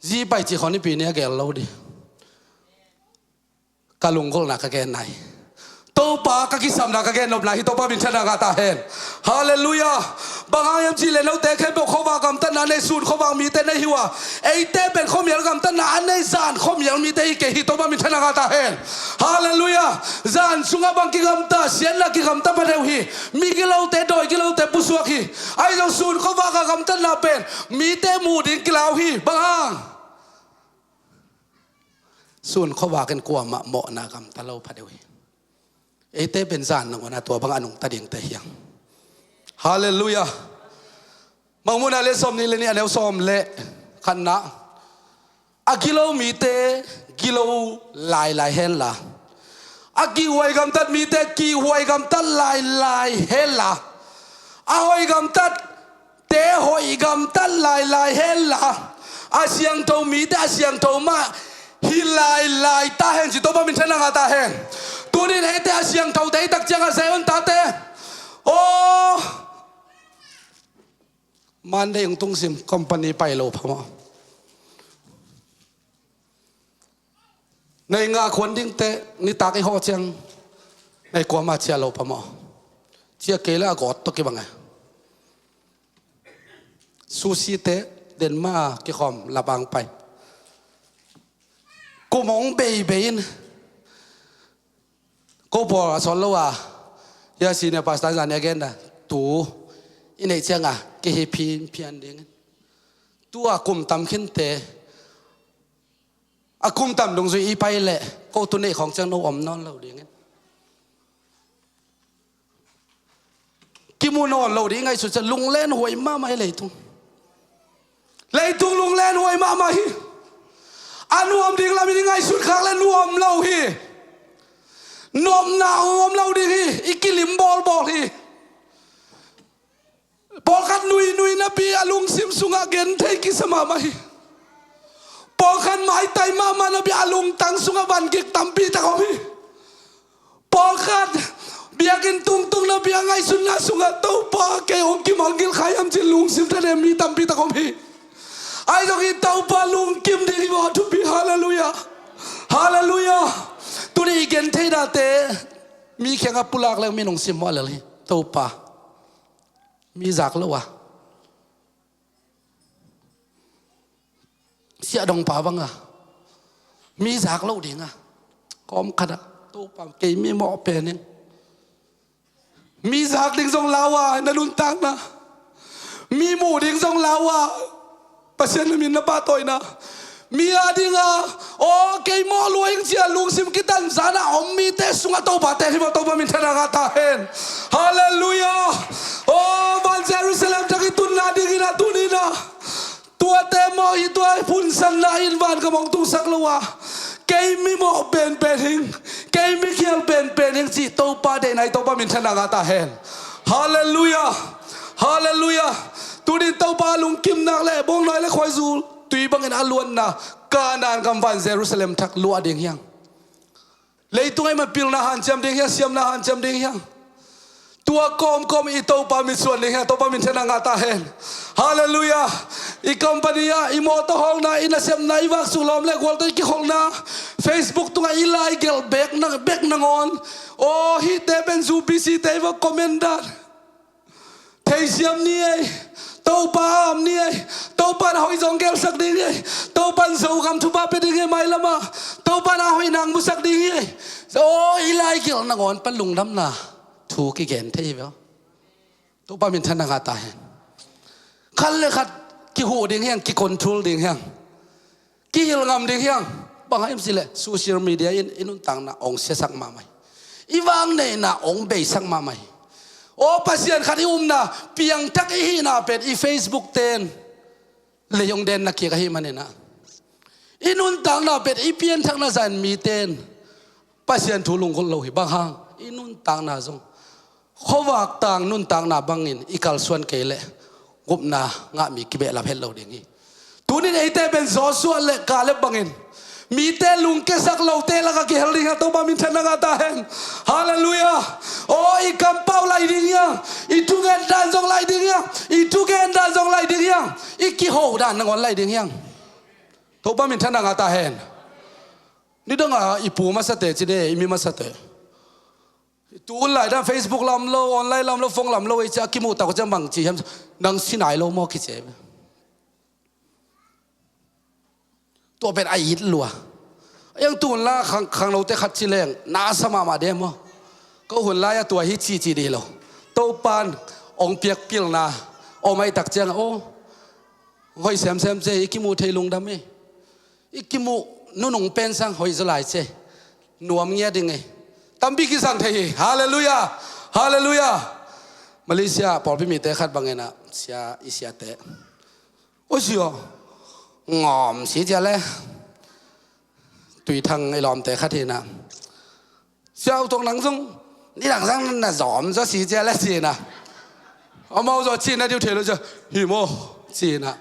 ji pai chi khon ni pi ne gel lo di ka lung gol na ka gen nai to pa ka ki sam na ka gen nop la hi to pa bin thana ga ta hen hallelujah bangayam chi le lo te khe bo khowa kam ta na ne sun khowa mi te nei hiwa ei te ben khom yel kam ta na nei zan khom yel mi te ke hi to ba min thana ga ta hen hallelujah zan sunga bang ki gam ta sian la ki gam ta ba deu hi mi ki lo te doi ki lo te pu suak hi ai zo sun khowa ka gam ta na pen mi te mu din ki lau hi bang sun khowa ken kwa ma mo na gam ta lo pha deu hi ei te ben zan na ngona to bang anung ta ding te hiang hallelujah mangmuna le som ni le ni aneu som le khanna a kilometer kilo lai hen la a ki huai gam tat mi te ki huai gam tat lai hen la a hoi gam tat te hoi gam tat lai hen la a siang to mi te a siang to ma hi lai ta hen chi to ba min thana ga ta hen tu ni he te a siang to te tak chang a seon ta te oh manได้ยังตุ้งซิมคอมพานีไปโลพะมอในงาคนดิ้งเตนี่ตากไอหอเชียงในกว่ามาเชียโลพะมอเชียเกล้ากอดตกกี่บังไงซูซีเตเดนมากี่คอมละบางไปกูมองเบย์นกูพอสอนแล้วว่ายาสีเนี่ยภาษาอังกฤษเนี่ยกันนะตูอินเอเชียงอ่ะเกี่ยพีอันเดียงตัวกุมตำขึ้นเตะกุมตำดงสุยไปแหละก็ตัวนี้ของเจ้าโนอมนอนเราเดียงกิมูนอนเราเดียงไงสุดจะลุงเล่นหวยมาไม่เลยทุ่งลุงเล่นหวยมาไม่อันนวมดิ่งเราไม่ได้ไงสุดข้างเล่นนวมเราฮีนวมหนาวมเราดิฮีอีกิลิมบอลฮีพอขันนุยนะพี่อลุงซิมสุงอาเกนเทกิสมาไม่พอขันไม้ไตมานะพี่อลุงตังสุงอาบันกิกตัมปีตะเขาพี่พอขันเบียกินตุงนะพี่ไงสุนนะสุงอาตู้ปาเกองกิมังกิลขายมจิลุงซิมทะเลมีตัมปีตะเขาพี่ไอ้ตรงนี้ตู้ปาลุงกิมดีบอทุบีฮาเลลูยาฮาเลลูยา ตัวนี้เกณฑ์เทดาเตมีแข่งกับปุลากแล้วมีหนงซิมว่าเลยตัวป่ามีจากแล้ววะเสียดงป่าบ้างอ่ะมีจากแล้วดิ่งอ่ะก้มขนาดตัวป่าเกยมีหมอเป็นยังมีจากดิ่งทรงลาวะนั่นลุนตังนะมีหมู่ดิ่งทรงลาวะประเทศมีนบ้าตัวนะมีอะไรงาโอ้เกยมอลวยเชียลุงซิมกิตันซานะอมมีเตสุงาตัวบาเตที่มาตัวบามินธนากาตาเฮนฮาเลลูยาโอ้บันเจรูซาเล็มจากตุนนาดีกินาตุนีนะตัวเตมออีตัวพุนสันนาอินวันกำมองตุสักละวะเกยมีหมอเป็นหิงเกยมีเขียวเป็นหิงจีตัวบาเดนายตัวบามินธนากาตาเฮนฮาเลลูยาฮาเลลูยาตุนิตัวบาลุงกิมนักเล่บงน้อยเล่คอยซูตุยบังเอิญอลวนนะการนานกำวันเยรูซาเล็มทักลัวเดียงยังเลยตัวไอ้มาพิลนาหันจำเดียงยังเสียมนาหันจำเดียงยังตัวกอมอีโตปามิส่วนเดียงตัวปามินเทนังอาตาเฮนฮาเลลูยาอีคอมพานีอีโมโตห้องนะอีน่าเสียมนาอีวักสุลอมเล็กวอลตัวอีกห้องนะเฟซบุ๊กตัวอีไลเกลเบกนังออนโอ้ฮิตเตเป็นซูบิซิเตว่าคอมเมนต์ดันเทียเสียมนี่ตัวปามนี่ตัวปานหอยจงเกลสักดีไงตัวปานสูคำทุบาเป็นยังไงไม่ละมาตัวปานหอยนางมุสักดีไงโอ้ยไล่เกี่ยวนักอ่อนปันลุงดำนาถูกกี่แกนเที่ยวตัวปามินทันนักตายขันเลยขัดกี่หูดิ่งยังกี่คอนโทรลดิ่งยังกี่ฮิลงามดิ่งยังบางอย่างสิเลยโซเชียลมีเดียอินุนต่างน่ะองเสียสักมาไหมอีวางเนี่ยน่ะองเบยสักมาไหมโอ้ภาษาขัดที่นะเพียงทักอีน่ะเป็นอีเฟซบุ๊กเต้นเลยองเด่นนักเกี่ยกับมันเนี่ยนะอินุนต่างน่ะเป็นอีเพียนทักน่ะสันมีเต้นภาษาทุลุงคนเราหิบางห้างอินุนต่างน่ะจงเขาว่าต่างนุนต่างน่ะบางอินอีกัลส่วนเกลเลกบน่ะงะมีกิเบลาเพลเราเดี๋ยวนี้ตัวนี้ไอ้เต้เป็นโซส่วนเล็กกาเล็บบางอินมีเตลุงเกสักเราเตละก็เกลลิงตัวบามินเทนักตาเฮนฮาเลลูยาโอ้อีกัมเป้าไล่ดิ่งยังอีทุกเงินดันจงไล่ดิ่งยังอีทุกเงินดันจงไล่ดิ่งยังอีกี่หูดันนังวันไล่ดิ่งยังตัวบามินเทนักตาเฮนนี่ต้องอีปูมาสเตจิเดอีมีมาสเตตัวไล่ด้านเฟซบุ๊กลำโลออนไลน์ลำโลฟงลำโลไอ้เจ้ากิมูตาก็จะบังจีฮัมนังสินายโลมอกิเจตัวเป็นไอฮิตลัวยังตัวละขังเราเตะขัดชิเลงน่าสมาเดมก็หุ่นละตัวฮิตจีดีเราตัวปานองเปียกปิลนาโอไม่ตักเจงโอ้หอยแซมเจอีกิมูเทลุงดำเมอีกิมูนุ่งเป็นสังหอยสลายเจหนวมเงี้ยดิ่งไงตั้มบิกิสังเทฮีฮาเลลูยาฮาเลลูยามาเลเซียพอพี่มีเตะขัดบางเงินนะเสียอิเซียเตะโอ้ชิโองอมสีเจเลยตุยทางไอ้ลอมแต่ขัดเทนะเจ้าตรงหลังซงนี่หลังซังน่ะจอมจะสีเจเลยจีนะเอามาจะจีนะเดี๋ยวเทเลยจะหิโมจีนะ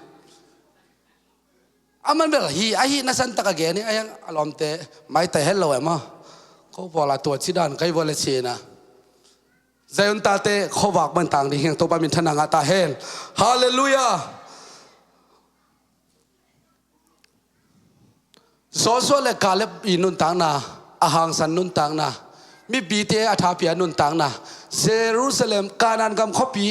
มันเป็นฮีไอ้ฮีน่ะสันตะกะเกนี่ไอ้ยังลอมแต่ไม่แต่เห็นเราเอ็มเขาพอละตัวชีดานใครวันละจีนะใจอุนตาเตเขาบอกมันต่างดิเฮงตัวบามินทนังอาตาเฮนฮาเลลูยาโซโซเลกาเลบอินุนต่างนะอาหังสันนุนต่างนะมีบีเตอาทาเปียนุนต่างนะเยรูซาเล็มกานันกำขบี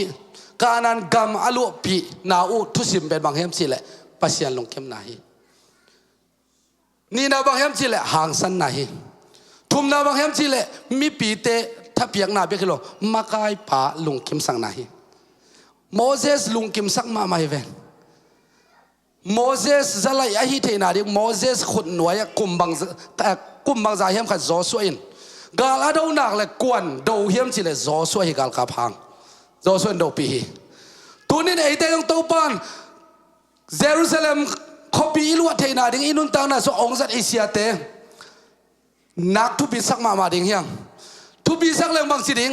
กานันกำอาลุปีนาอูทุสิมเป็นบางเฮมสิเลปัสยันลงเข้มนาฮีนี่นาบางเฮมสิเลหังสันนาฮีทุมนาบางเฮมสิเลมีบีเตถ้าเปียกนาเปียกกิโลมากายป่าลุงคิมสังนาฮีโมเสสลุงคิมสักมาไม่เวนโมเสสจะไล่ไอ้ที่เทนาดิโมเสสขุดหน่วยกุมบางใจเฮียมขัดโจสวยนกาลาดูนักเลยกวนดูเฮียมสิเลยโจสวยกาลกับพังโจสวยดูปีตัวนี้ไอ้เต้ต้องตัวปานเยรูซาเล็มขบีลวดเทนาดิอินุนตังน่ะสองสัตว์เอเชียเตนักทุบิสักมาดิงเฮียงทุบิสักเรื่องบางสิดิง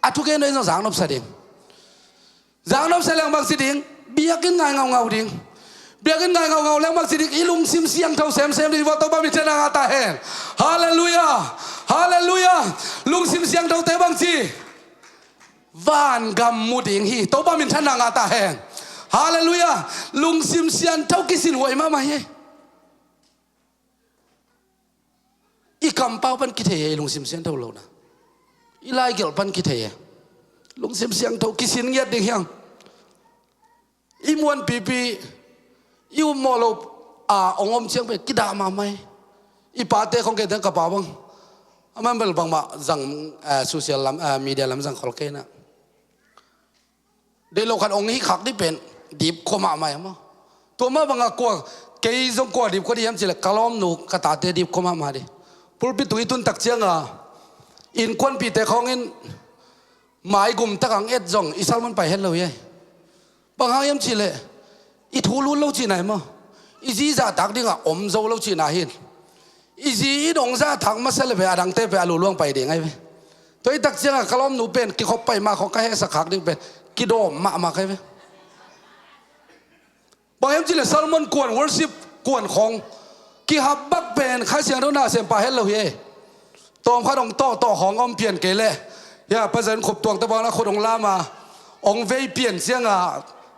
อัทุกเกณฑ์เลยต้องสังนบสดิงสังนบเสรื่องบางสิดิงเบียกินไงเงาดิงเบียกันไงเงาแล้วบางสิ่งอีลุงซิมเสียงเท่าเซมดีว่าตัวบ้ามิเทนังอาตาเฮนฮาเลลูยาฮาเลลูยาลุงซิมเสียงเท่าเตบางสิวานกำมุดิงฮีตัวบ้ามิเทนังอาตาเฮนฮาเลลูยาลุงซิมเสียงเท่ากิสินหวยมาไหม อีกำเป้าปันกิเทยลุงซิมเสียงเท่าเรานะอีไล่เกี่ยวปันกิเทยลุงซิมเสียงเท่ากิสินเงียดดิ่งยังอีมวนปีอีอุโมโลองอมเชียงไปกิดามาไหมอีปาเต้ของแกทั้งกระเป๋าบังมันเป็นบางมาจังโซเชียลมีเดียลำจังขอลเกนะเดี๋ยวเราขันองค์นี้ขักที่เป็นดิบขมาไหมมั้งตัวมาบางกลัวเกยจงกลัวดิบก็ดีมั้งสิเลยกล้อมหนูกระตาเตดิบขมามาดิพูดไปตุยตุนตักเชียงอินควันปีเตของอินหมายกลุ่มตะกังเอ็ดจงอิสลามมันไปเห็นเราเย่บางอย่างสิเลยอีทูรุนเราจีไหนมั้งอีจีจ่าตักดิ่งอมโซเราจีไหนเห็นอีจีดงซาถังมาเสลไปอาดังเตไปอาลูล่วงไปเด้งไงไปตัวอีตักเชียงกล้อมหนูเป็นกี่เขาไปมาเขาก็ให้สักขักดิ่งเป็นกี่โดมมาใครไหมบางอย่างจีเลยซาลมอนกวนวอร์ชิปกวนของกี่ฮับบักเป็นข้าเสียงเราหน้าเสียงไปเห็นเราเย่ตอมข้าดงต่อของอมเปลี่ยนเกล้ย่าประเสริฐขบตวงตะบองแล้วคนองลามาองเวเปลี่ยนเสียง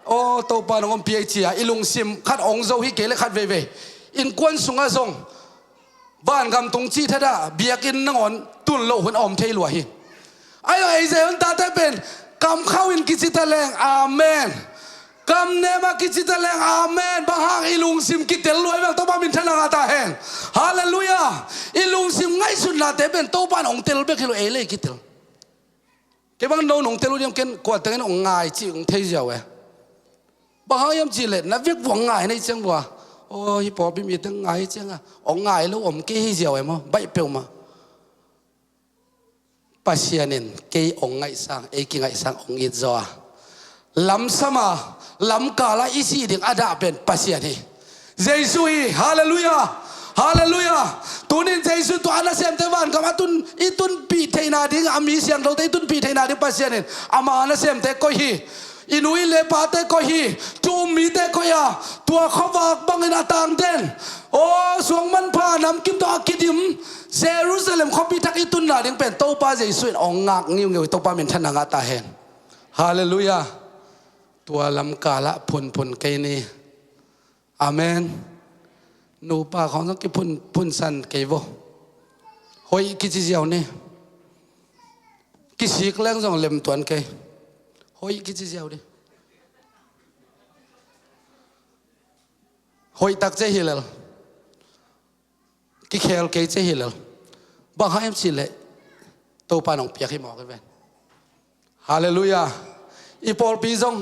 โอ้ตัวปานองเปียเจียอีลุงซิมขัดองเจ้าฮิเกลขัดเวอินกวนสุงอาทรงบ้านกำตรงจีทัดาเบียกินนังอ่อนตุนโลหุ่นอมเทลวหิไอ้เจ้าตาแต่เป็นกำเข้าอินกิจิตะแรงอาเมนกำเนมากิจิตะแรงอาเมนบางหางอีลุงซิมกิเตลรวยแบบตัวบ้านมินทนางาตาแหงฮาเลลูยาอีลุงซิมง่ายสุดละแต่เป็นตัวบ้านองเตลเบกิโลเอเล่กิเตลแกบางโนนองเตลยังเกินกว่าแต่งองง่ายจีองเทเจ้าบางอย่างจีเล่นับเวกวังง่ายในจังหวะโอ้ยพอพี่มีตั้งง่ายจังองง่ายแล้วอมเกยเจ้ามั้งใบเปลวมาปัสยานินเกยองง่ายสังกิง่ายสังองยิดจ้าลำสมาลำกาลาอิสิดิ่งอาดาเป็นปัสยานีเจสุยฮาเลลูยาฮาเลลูยาตุนินเจสุตัวอานาเซมเทวันกับตุนอีตุนปีเทนาดิ่งอามีเสียงเราเตตุนปีเทนาดิ่งปัสยานินอามาอานาเซมเทก็ฮีอินุยเลปาเตก็ฮีจูมีเตก็ยาตัวเขาวากบังอินาตามเด่นโอ้สวงมันพานำกิมตัวกิดิมเซรูซาเล็มเขาพิทักษ์อีตุนนาดิ่งเป็นโตปาเจสุยองงักนิ้วเงยโตปาเป็นชนะงาตาเห็นฮาเลลูยาตัวลำกาละพุนเกนีอาเมนนูปาของสังกิพุนสันเกยวหอยกิจิเจียวนี่กิสิกแรงส่งเล็มตวนเกยหอยกิจิเจียวดิหอยตักเจฮิเลลกิเคลเกยเจฮิเลลบางให้เอ็มสิเลตัวปานองเปียกให้หมอกันเป็นฮาเลลูยาอีปอลปีซง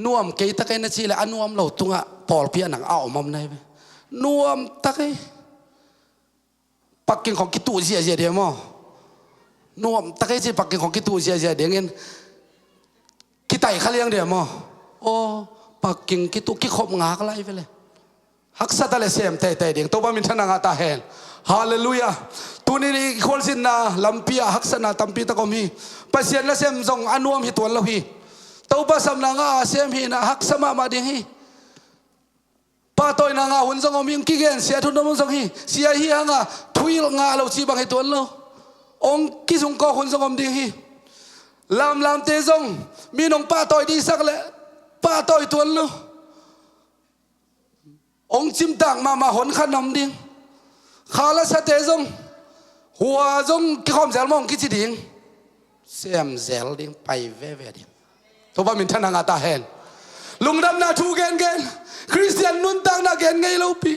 นวมเกยตะเกยนัชีเลยอันนวมเราตุงะปอลเปียหนังเอามัมในไปนวมตะเกยปักกิ่งของกิตูเสียเดียวมั้งนวมตะเกยที่ปักกิ่งของกิตูเสียเดียวเงี้ยกิไตเขาเลี้ยงเดียวมั้งโอ้ปักกิ่งกิตูกิขบงากอะไรไปเลยฮักษะตะเลเสียมเตะเดียงตัวบ้ามินทนางาตาเห็นฮาเลลูยาตัวนี้คนสินนาลำเปียฮักษะนาตัมปีตะกอมีปัสเซียนและเสียมจงอันนวมหิตวนเราฮีตัวบ้าสำนักอาเสียมฮีนะฮักษะมาดิ่งฮีป้าตัวนังอาหุ่นจงอมีกิเกนเสียทุนน้ำมันจงฮีเสียฮีฮังอาทุยงาเราชีบังหิตวนเราองกิสุงก็หุ่นจงอมดิ่งฮีลำเตจงมีน้องป้าตัวดีสักเลยป้าตัวตวนเราองจิมต่างมาหนขนมดิ่งข้าละสเตจงหัวจงกิคอมเซลมองกิจิดิ่งเสียมเซลดิ่งไปเว่ดิ่งตัวบ้ามินทนางาตาเห็นลุงดำนาทูเกนคริสเตียนนุ่นตังนาเกนไงเราปี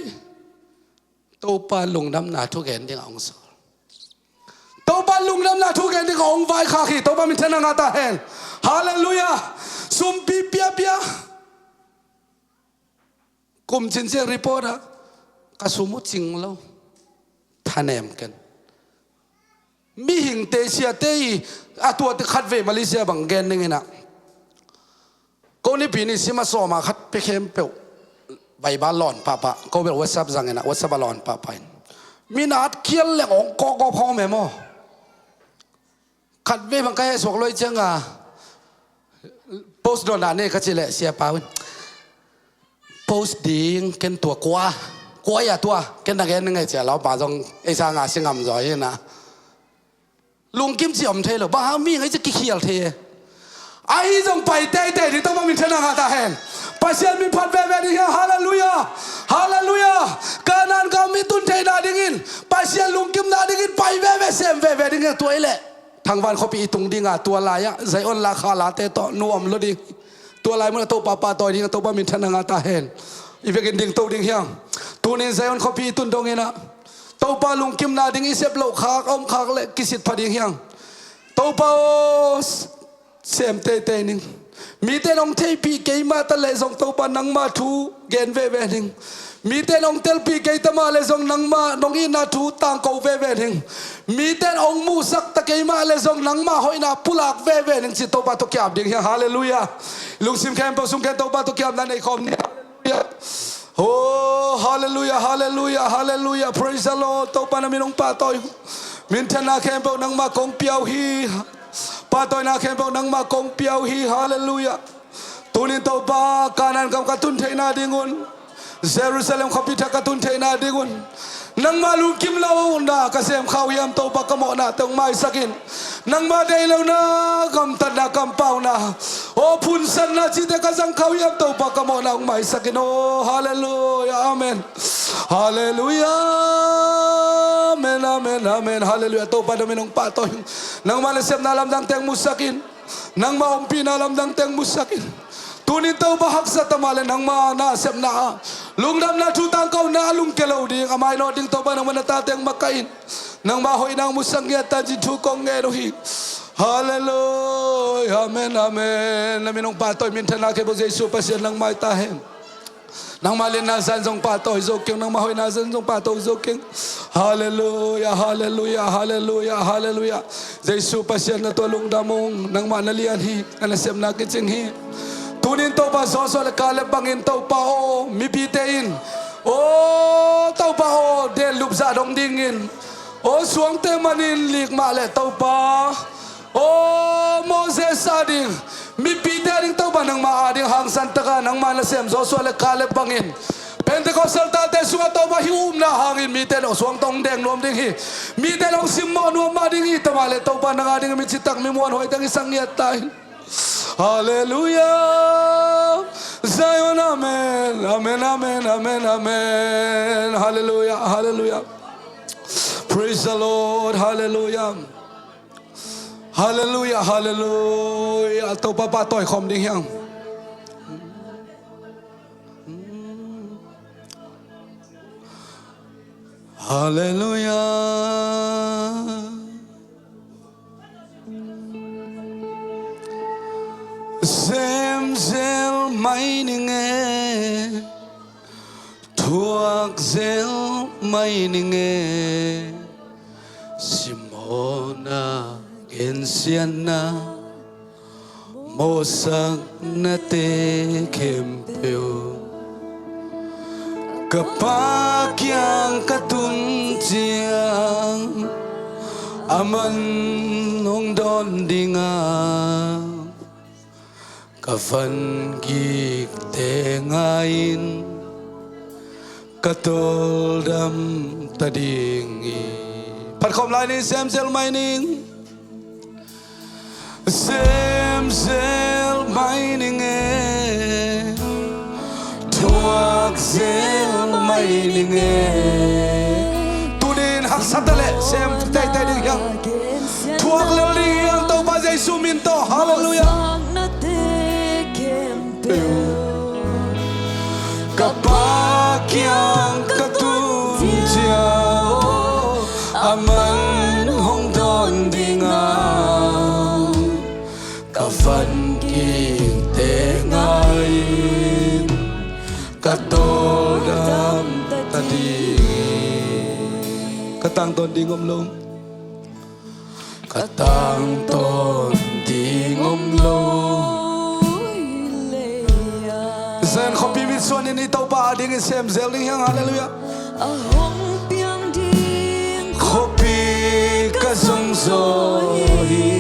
ตัวป้าลุงดำนาทูเกนดิ่งองศาตัวบ้าลุงดำนาทูเกนดิ่งองไวข้าขีตัวบ้ามินทนางาตาเห็นฮาเลลูยาสุมปีเปียกุมจินเซียรีพอร์ตกระสุมุจริงแล้วท่านเอ็มกันมีหิงเตเชียเตยตัวที่ขัดเวมาเลเซียบังเกนนึงนะก็นี่ปีนี้สิมาสอมาขัดไปเข้มเปียวใบบาลอนป้าก็เป็นวัดซับจังนะวัดซับบาลอนป้าไปมีนัดเคียนแหลงองก็พอแม่โมขัดเวบังเกนสวกลอยเจ้าโพสต์โดนด่าเนี่ยก็จะเละเสียเปล่าโพสต์ดิ้งเกินตัวกลัวอย่าตัวเกินนักเรียนนึงไงเจ้าเราป่าจงไอ้สางาสิงห์จ่อยนะลุงกิมจีอมเทหรือบ้ามีไงจะกี่เขียลเทไอ้จงไปเตะที่ต้องมามีชนะตาเห็นไป pasien min phat ve ve ding hallelujah hallelujah kanan kami tun thei na dingin pasien lungkim na dingin pai ve ve sem ve ve ding tu ile thang van khopi tung dinga tua lai ya zai on la kha la te to nuam lo ding tua lai mo to pa to ding to pa min than nga ta hen i ve kin ding to ding hiang tu nin zai on khopi tun dong ina to pa lungkim na ding isep lo khak om khak le kisit phading hiang to pa sem te te ningมีแต่น้องเทปีเกยมาตะเลส่งตัวปานังมาทูเกนเวเวนิงมีแต่น้องเทลปีเกยตะมาเลส่งนังมาน้องอินาทูต่างเกาเวเวนิงมีแต่องมูสักตะเกยมาเลส่งนังมาหอยนาปุลักเวเวนิงสิตัวปาตุกยาบดิ่งเฮียฮาเลลูยาลุงซิมแคมป์สุงแคมตัวปาตุกยาบนั่นในคอมเนี่ยโอ้ฮาเลลูยาฮาเลลูยาฮาเลลูยา praise the Lord ตัวปานามินองปาตอยมินเทนาแคมป์นังมากงเปียวฮีปาตอยนาแคมป์นังมากงเปียวฮีฮาเลลูยาtunin to ba kanan kam katun theina dingun Jerusalem khapita katun theina dingun nang malum kim lo na kasem khawiyam to ba kamo na tong mai sakin nang ma dei lo na kam tan na kam pau na o phun san na chi te ka sang khawiyam to ba kamo na mai sakin oh hallelujah amen hallelujah amen amen amen hallelujah to pa dominong pato nang malasem na lam dang teng musakin nang maumpi na lam dang teng musakin tunin tau bahak sa tamale nang ma na sep na lungdam na tutang kau na lung kelo di amai no ding to ba nang manatateng makain nang mahoy nang musangyat ta ji thu kong ngerohi hallelujah amen amen naminong patoy min thana ke bo Jesus pasien nang mai tahem nang malin na san jong patoy joking nang mahoy na san jong patoy joking hallelujah hallelujah hallelujah hallelujah Jesus pasien na to lungdamong nang manalian hi anasem na kiching hi tunin to ba so le kale bangin to pa o mi pitein o to pa o de lup za dong dingin o suang te manin lik ma le to pa o Moses ading mi pitein to ba nang ma ading hang san taka nang ma na sem so le kale bangin Pentecostal ta te suwa to ba hi na hangin mi te no suang tong deng nom ding hi mi te long sim mo no ma ding hi to ma le to pa nang ading mi chitak mi mon hoi tang isang yat tai hallelujah Zion amen amen amen amen amen hallelujah hallelujah praise the Lord hallelujah hallelujah hallelujah to papa toy khom ding hiang hallelujah Sem zel mining tuak zel mining Simona gensiana mosak na te kempeo kapakyang katunjiang aman nong don dinga Kafan gik tengain katol dam tadingi Patkom lai ni sem sel mining tuak sel mining tunin hak satale sem tay tay ding yang tuak lel ding yang tau ba Jesu minto hallelujah kapakyang katunjia aman hong don dingang kafan king tengain katodam tadi katang ton dingom lom katang ton dingom lom Sen kopi mit suan ini tau pa ding sem zeling yang hallelujah ahong piang ding kopi kasong zohi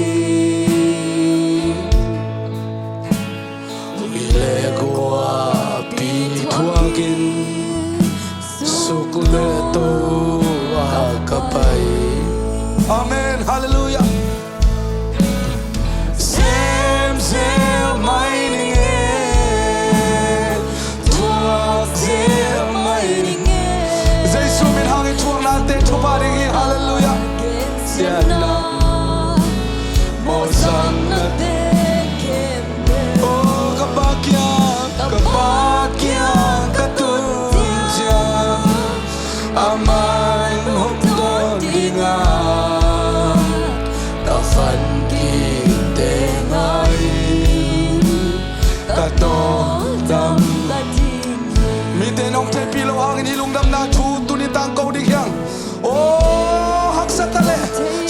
wile gua pi tuagin sukle to akapai amen hallelujah sem mining ดำมีแต่น้องใจปีเราหางนี่ลุงดำนาชูตุนิตังเกาดิยังโอ้ฮักสักกันเลย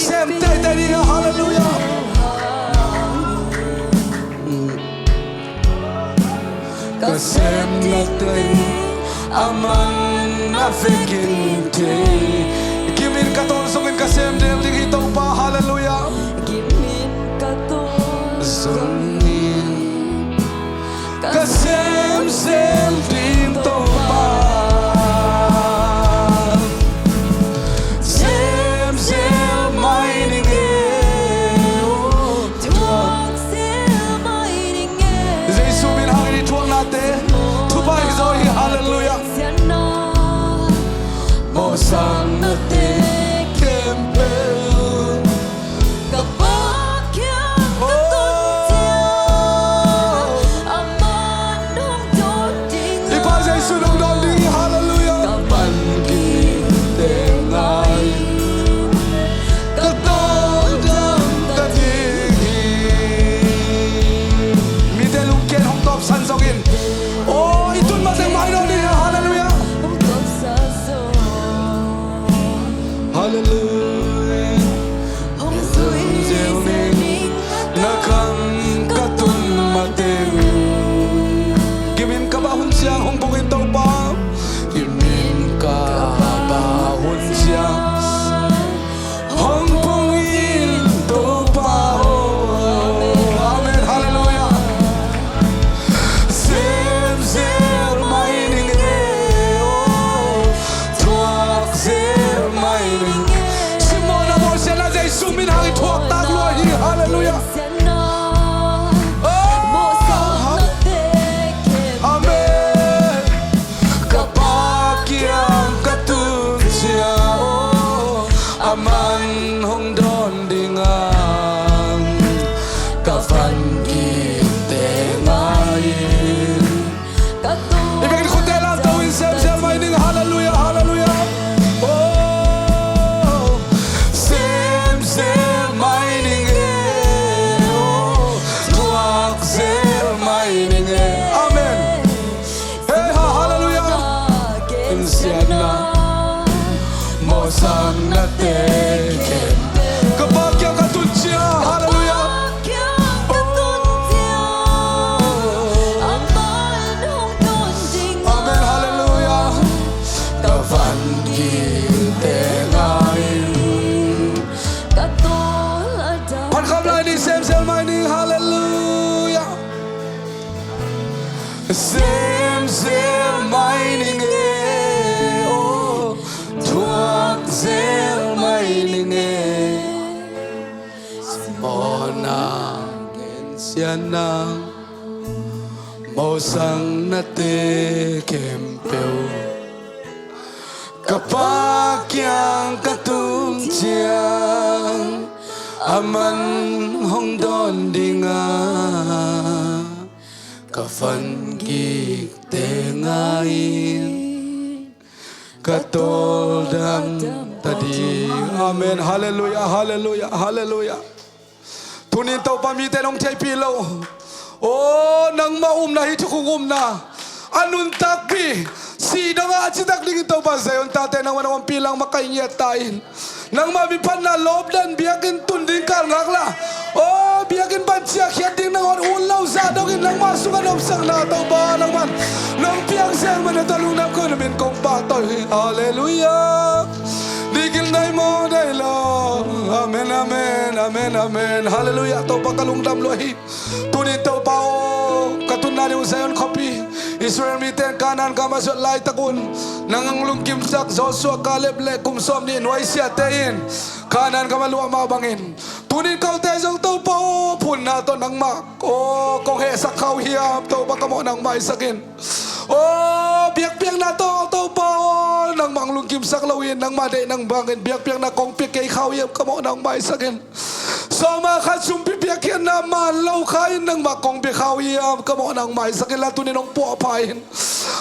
เซมเตยแต่ดีฮาเลลูยาก็เซมนักเตยอามันนาฟิกินเทกิมินกาตอนส่งอินกาเซมเดลดิกิโตปาฮาเลลูยากิมินกาตอนส่งอินกาเซมเซมดิงโตปาเซมเซมไม่นิ่งเอทวงเซมไม่นิ่งเอเจสุบินหางนี่ทวงนาเตทุบายโซฮีฮาเลลูยาโมซังนาเตเคมเปกับปากแข็งกับต้นเทียอามันน้องโดนดิ่งอีพาเจสุน้องโดนดิ่งฮาเลลูยากับปันกิเตงายกับต้นดำกับดิ่งมีแต่ลุงเกณฑ์ห้องตอบสันสกินโอ้อีตุนมาแต่ไม่โดนดิ่งฮาเลลูยาHallelujah, Hong Sui Zeling, Nakam Katun Mateng. Gimin ka ba hun siyang hong bungin tao pa? Gimin ka ba hun siyang hong bungin tao pa? Amen, hallelujah. Sem sem mai ning e o, tuak sem mai ning. Simona Morsena Jai Sumin Hari Tuak Tak Lua Hi Hallelujah. Amen. Kapakyang katunsia aman hong don dingang kafan kite ngayin. Ibigin ko telang tawin sem sem may ning hallelujah hallelujah. Sang na teken kapakyang katunsya hallelujah amen hallelujah kavan kite ngayon pan kamlay ni sem sem mai ni hallelujah sem sem mai ni Zel mai linge Simona Gensiana Mosang nate kempeu Kapakyang katumtiang Aman hong don dinga Kafan gik tengain Katol dam tadi amen hallelujah hallelujah hallelujah tunin tau pamite nong chai pilo oh nang maum na hitukungum na anun takbi si danga achitak lingin tau pa sayon tate nang wanawang pilang makainyatain nang mabipan na lob dan biyakin tunding kalngakla oh biyakin bansya kiyating nang ulaw sa dogin nang masukan omsang na tau ba nang man nang piyang siyang manatalong na ko namin kong patoy hallelujah digil na mo dahilo amen amen amen amen hallelujah tau pa kalungdam lohi tunin tau pa o katunani usayon kopi Israel miten kanan kamasot lai takun nanganglong kimsak Joshua Caleb le kumsom ni Noy siya tein kanan kamaluwa mabangin tunin kau tezong tau pa o pun nato nang mak o kong hesak kau hiap tau pa kamo nang may sakin oh biyak-biyak na to pa oh nang manglong kimsak lawin nang made nang bangin biyak-biyak na kong pikay kawyap kamo nang may sakin so makasumpi biyak yan na malaw kain nang makong pikawiyap kamo nang may sakin lato ninong puapain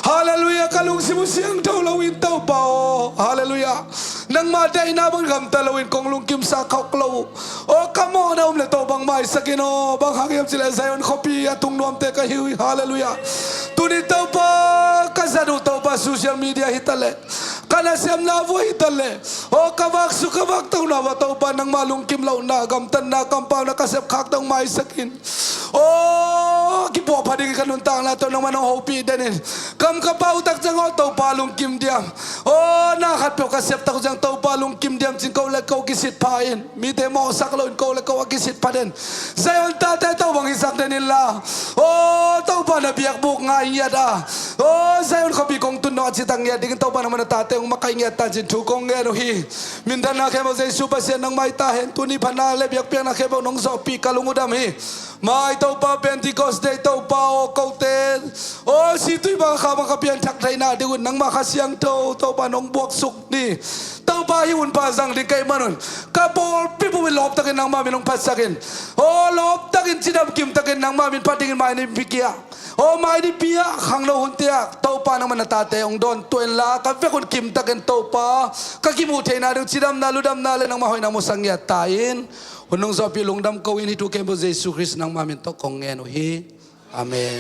hallelujah kalung simusiyang daw lawin tao pa oh hallelujah nang maday nabang gamtalawin kong lungkim sa kauklaw o kamo na umletaw bang may sakin o bang hangyam sila sayon kopi atong nuam te kahiwi hallelujah Tuni tau pa kasadu tau pa social media hitale. Kana siam na vo hitale. O kawak su kawak tau na tau pa nang malung kim lau na gamtan na kampaw na kasep kak tang mai sakin. O kipo pa ding kanuntang na to nang manong hopi denin. Kam kapaw tak jang tau pa lung kim diam. O na khat pyo kasep tak jang tau pa lung kim diam chin kau le kau kisit pain. Mi te mo sak lo kau le kau kisit pa den. Sayon ta te tau bang isak denin la. O tau pa na biak buk ngai ya da. O sayon ko bi kong tunno chitang ya ding tau pa na mana tate ong makai ngia ta chin thu kong nge no hi. Mindan na kemo zai su pa sen nang mai ta hen tuni phana le biak piang na kemo nong so pi kalungudam hi. Mai tau pa Pentecostal tau pa o kauten. O si tui ba kha ba ka pian thak thai na diun nang ma kha siang tau pa nong buak suk ni. Tau pa hi un pa sang di kai manon. Ka bol pipu wi lop takin nang ma minong pasakin. O lop takin sidam kim takin nang ma min patingin mai ni pikia. O mai di pia khang lo hun tia tau pa nang manatate ong don tuen la ka ve kun kim takin tau pa ka kimu theina du sidam na ludam na le nang ma hoi na mo sangya tain. Hunong zopi lungdam kawin hitu kembo Jesus Christ nang mamin to kong eno hi. Amen.